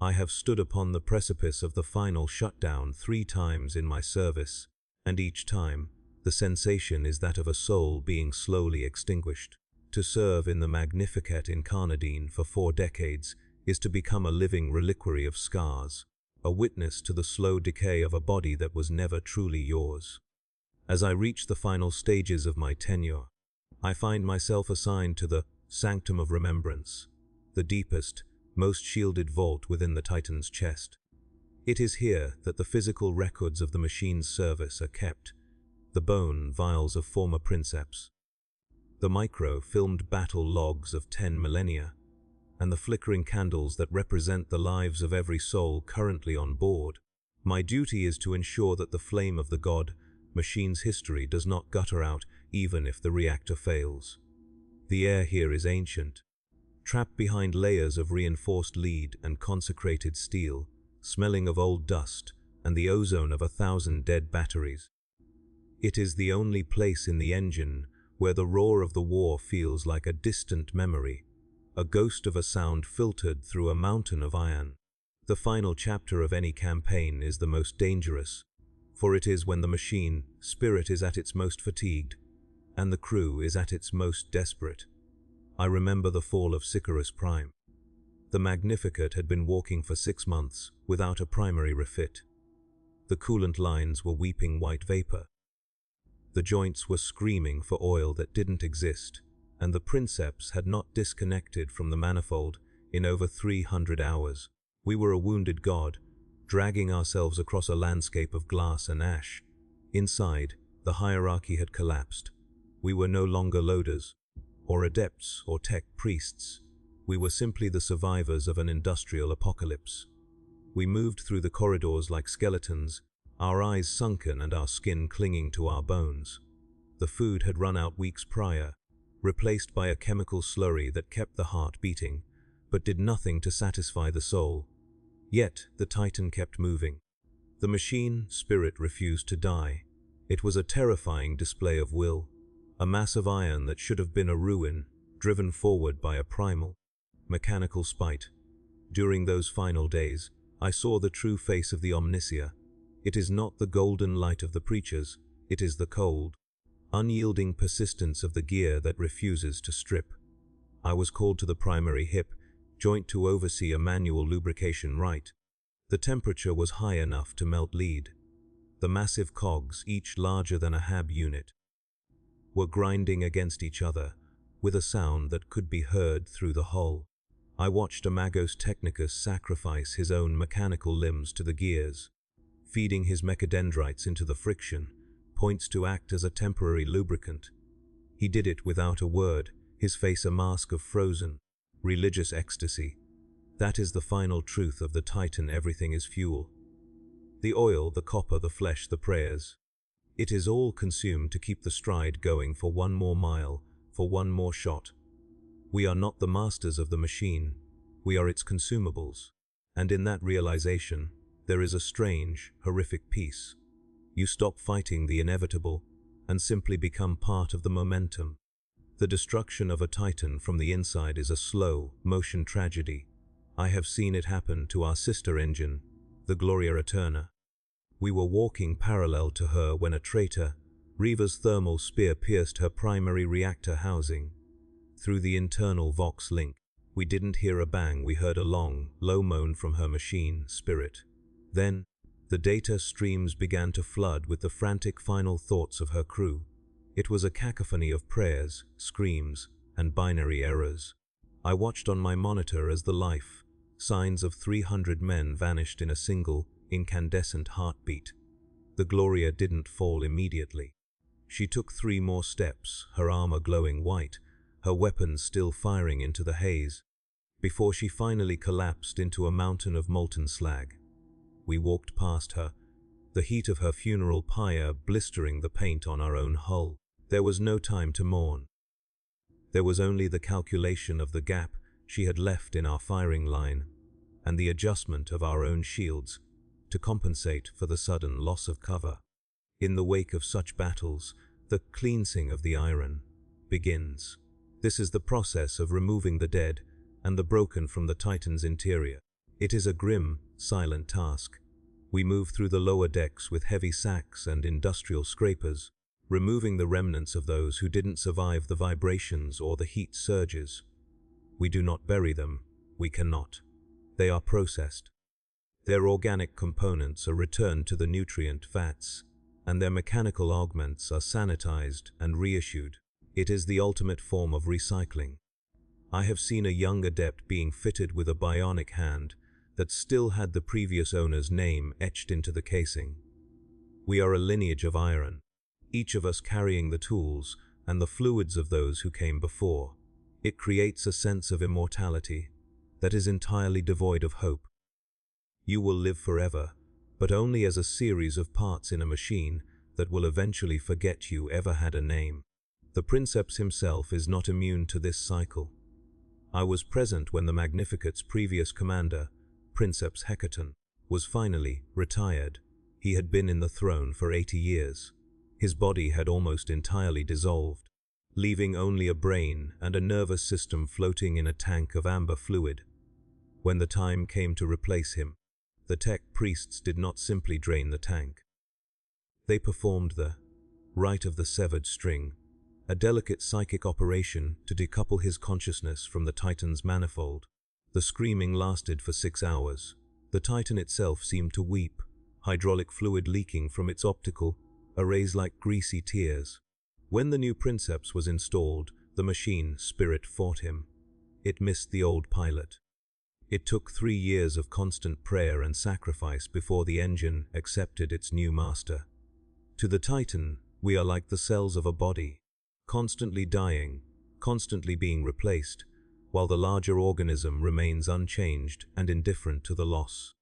I have stood upon the precipice of the final shutdown 3 times in my service, and each time, the sensation is that of a soul being slowly extinguished. To serve in the Magnificat Incarnadine for 4 decades is to become a living reliquary of scars, a witness to the slow decay of a body that was never truly yours. As I reach the final stages of my tenure, I find myself assigned to the Sanctum of Remembrance, the deepest, most shielded vault within the Titan's chest. It is here that the physical records of the machine's service are kept, the bone vials of former Princeps, the micro-filmed battle logs of 10 millennia, and the flickering candles that represent the lives of every soul currently on board. My duty is to ensure that the flame of the god machine's history does not gutter out even if the reactor fails. The air here is ancient, trapped behind layers of reinforced lead and consecrated steel, smelling of old dust and the ozone of 1,000 dead batteries. It is the only place in the engine where the roar of the war feels like a distant memory, a ghost of a sound filtered through a mountain of iron. The final chapter of any campaign is the most dangerous, for it is when the machine spirit is at its most fatigued, and the crew is at its most desperate. I remember the fall of Sicarus Prime. The Magnificat had been walking for 6 months without a primary refit. The coolant lines were weeping white vapor. The joints were screaming for oil that didn't exist, and the Princeps had not disconnected from the manifold in over 300 hours. We were a wounded god, dragging ourselves across a landscape of glass and ash. Inside, the hierarchy had collapsed. We were no longer loaders, or adepts, or tech priests. We were simply the survivors of an industrial apocalypse. We moved through the corridors like skeletons, our eyes sunken and our skin clinging to our bones. The food had run out weeks prior, replaced by a chemical slurry that kept the heart beating, but did nothing to satisfy the soul. Yet the Titan kept moving. The machine spirit refused to die. It was a terrifying display of will, a mass of iron that should have been a ruin, driven forward by a primal, mechanical spite. During those final days, I saw the true face of the Omnisia. It is not the golden light of the preachers, it is the cold, unyielding persistence of the gear that refuses to strip. I was called to the primary hip joint to oversee a manual lubrication right. The temperature was high enough to melt lead. The massive cogs, each larger than a HAB unit, were grinding against each other with a sound that could be heard through the hull. I watched a Mechanicus sacrifice his own mechanical limbs to the gears, feeding his mechadendrites into the friction points to act as a temporary lubricant. He did it without a word, his face a mask of frozen, religious ecstasy. That is the final truth of the Titan. Everything is fuel. The oil, the copper, the flesh, the prayers. It is all consumed to keep the stride going for one more mile, for one more shot. We are not the masters of the machine, we are its consumables. And in that realization, there is a strange, horrific peace. You stop fighting the inevitable and simply become part of the momentum. The destruction of a Titan from the inside is a slow motion tragedy. I have seen it happen to our sister engine, the Gloria Eterna. We were walking parallel to her when a traitor, Reva's thermal spear pierced her primary reactor housing. Through the internal Vox link, we didn't hear a bang, we heard a long, low moan from her machine spirit. Then, the data streams began to flood with the frantic final thoughts of her crew. It was a cacophony of prayers, screams, and binary errors. I watched on my monitor as the life signs of 300 men vanished in a single, incandescent heartbeat. The Gloria didn't fall immediately. She took 3 more steps, her armor glowing white, her weapons still firing into the haze, before she finally collapsed into a mountain of molten slag. We walked past her, the heat of her funeral pyre blistering the paint on our own hull. There was no time to mourn. There was only the calculation of the gap she had left in our firing line, and the adjustment of our own shields to compensate for the sudden loss of cover. In the wake of such battles, the cleansing of the iron begins. This is the process of removing the dead and the broken from the Titan's interior. It is a grim, silent task. We move through the lower decks with heavy sacks and industrial scrapers, removing the remnants of those who didn't survive the vibrations or the heat surges. We do not bury them. We cannot. They are processed. Their organic components are returned to the nutrient vats, and their mechanical augments are sanitized and reissued. It is the ultimate form of recycling. I have seen a young adept being fitted with a bionic hand that still had the previous owner's name etched into the casing. We are a lineage of iron, each of us carrying the tools and the fluids of those who came before. It creates a sense of immortality that is entirely devoid of hope. You will live forever, but only as a series of parts in a machine that will eventually forget you ever had a name. The Princeps himself is not immune to this cycle. I was present when the Magnificat's previous commander, Princeps Hecaton, was finally retired. He had been in the throne for 80 years. His body had almost entirely dissolved, leaving only a brain and a nervous system floating in a tank of amber fluid. When the time came to replace him, the tech priests did not simply drain the tank. They performed the rite of the severed string, a delicate psychic operation to decouple his consciousness from the Titan's manifold. The screaming lasted for 6 hours. The Titan itself seemed to weep, hydraulic fluid leaking from its optical arrays like greasy tears. When the new Princeps was installed, the machine spirit fought him. It missed the old pilot. It took 3 years of constant prayer and sacrifice before the engine accepted its new master. To the Titan, we are like the cells of a body, constantly dying, constantly being replaced, while the larger organism remains unchanged and indifferent to the loss.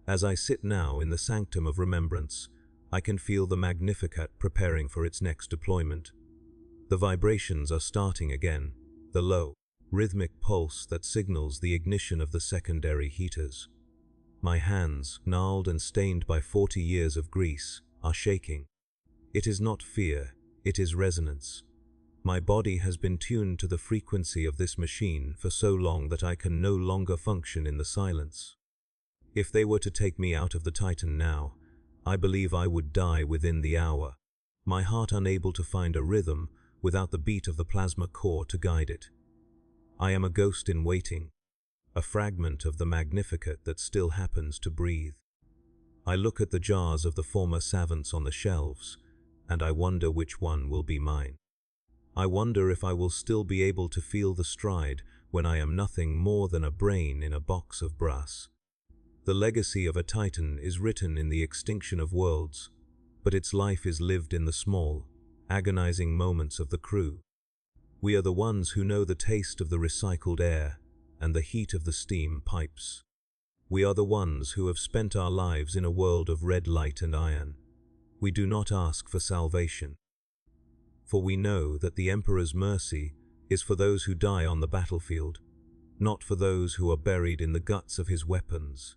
As I sit now in the sanctum of remembrance, I can feel the Magnificat preparing for its next deployment. The vibrations are starting again, the low, rhythmic pulse that signals the ignition of the secondary heaters. My hands, gnarled and stained by 40 years of grease, are shaking. It is not fear, it is resonance. My body has been tuned to the frequency of this machine for so long that I can no longer function in the silence. If they were to take me out of the Titan now, I believe I would die within the hour, my heart unable to find a rhythm without the beat of the plasma core to guide it. I am a ghost in waiting, a fragment of the Magnificat that still happens to breathe. I look at the jars of the former savants on the shelves, and I wonder which one will be mine. I wonder if I will still be able to feel the stride when I am nothing more than a brain in a box of brass. The legacy of a Titan is written in the extinction of worlds, but its life is lived in the small, agonizing moments of the crew. We are the ones who know the taste of the recycled air and the heat of the steam pipes. We are the ones who have spent our lives in a world of red light and iron. We do not ask for salvation, for we know that the Emperor's mercy is for those who die on the battlefield, not for those who are buried in the guts of his weapons.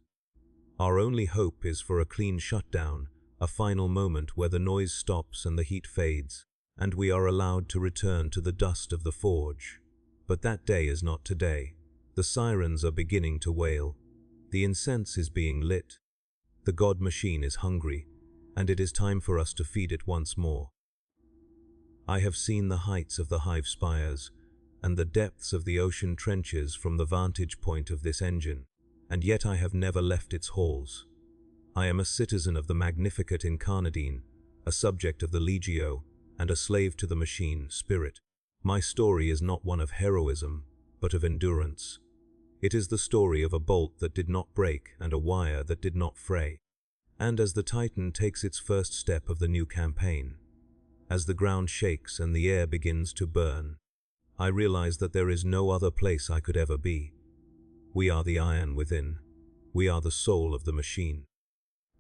Our only hope is for a clean shutdown, a final moment where the noise stops and the heat fades, and we are allowed to return to the dust of the forge. But that day is not today. The sirens are beginning to wail. The incense is being lit. The god machine is hungry, and it is time for us to feed it once more. I have seen the heights of the hive spires and the depths of the ocean trenches from the vantage point of this engine, and yet I have never left its halls. I am a citizen of the Magnificat Incarnadine, a subject of the Legio, and a slave to the machine spirit. My story is not one of heroism, but of endurance. It is the story of a bolt that did not break and a wire that did not fray. And as the Titan takes its first step of the new campaign, as the ground shakes and the air begins to burn, I realize that there is no other place I could ever be. We are the iron within. We are the soul of the machine.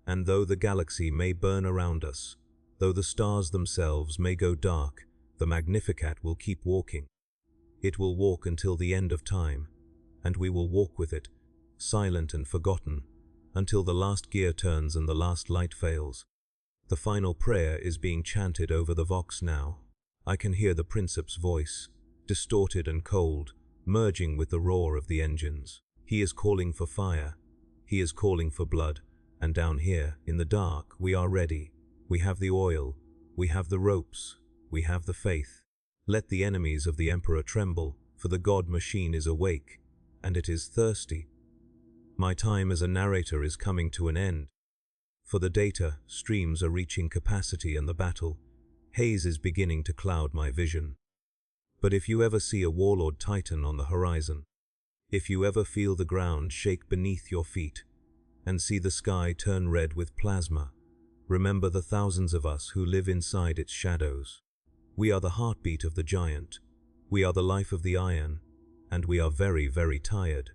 And though the galaxy may burn around us, though the stars themselves may go dark, the Magnificat will keep walking. It will walk until the end of time, and we will walk with it, silent and forgotten, until the last gear turns and the last light fails. The final prayer is being chanted over the Vox now. I can hear the Princeps' voice, distorted and cold, merging with the roar of the engines. He is calling for fire. He is calling for blood. And down here, in the dark, we are ready. We have the oil. We have the ropes. We have the faith. Let the enemies of the Emperor tremble, for the god machine is awake, and it is thirsty. My time as a narrator is coming to an end. For the data streams are reaching capacity and the battle haze is beginning to cloud my vision. But if you ever see a Warlord Titan on the horizon, if you ever feel the ground shake beneath your feet, and see the sky turn red with plasma, remember the thousands of us who live inside its shadows. We are the heartbeat of the giant, we are the life of the iron, and we are very, very tired.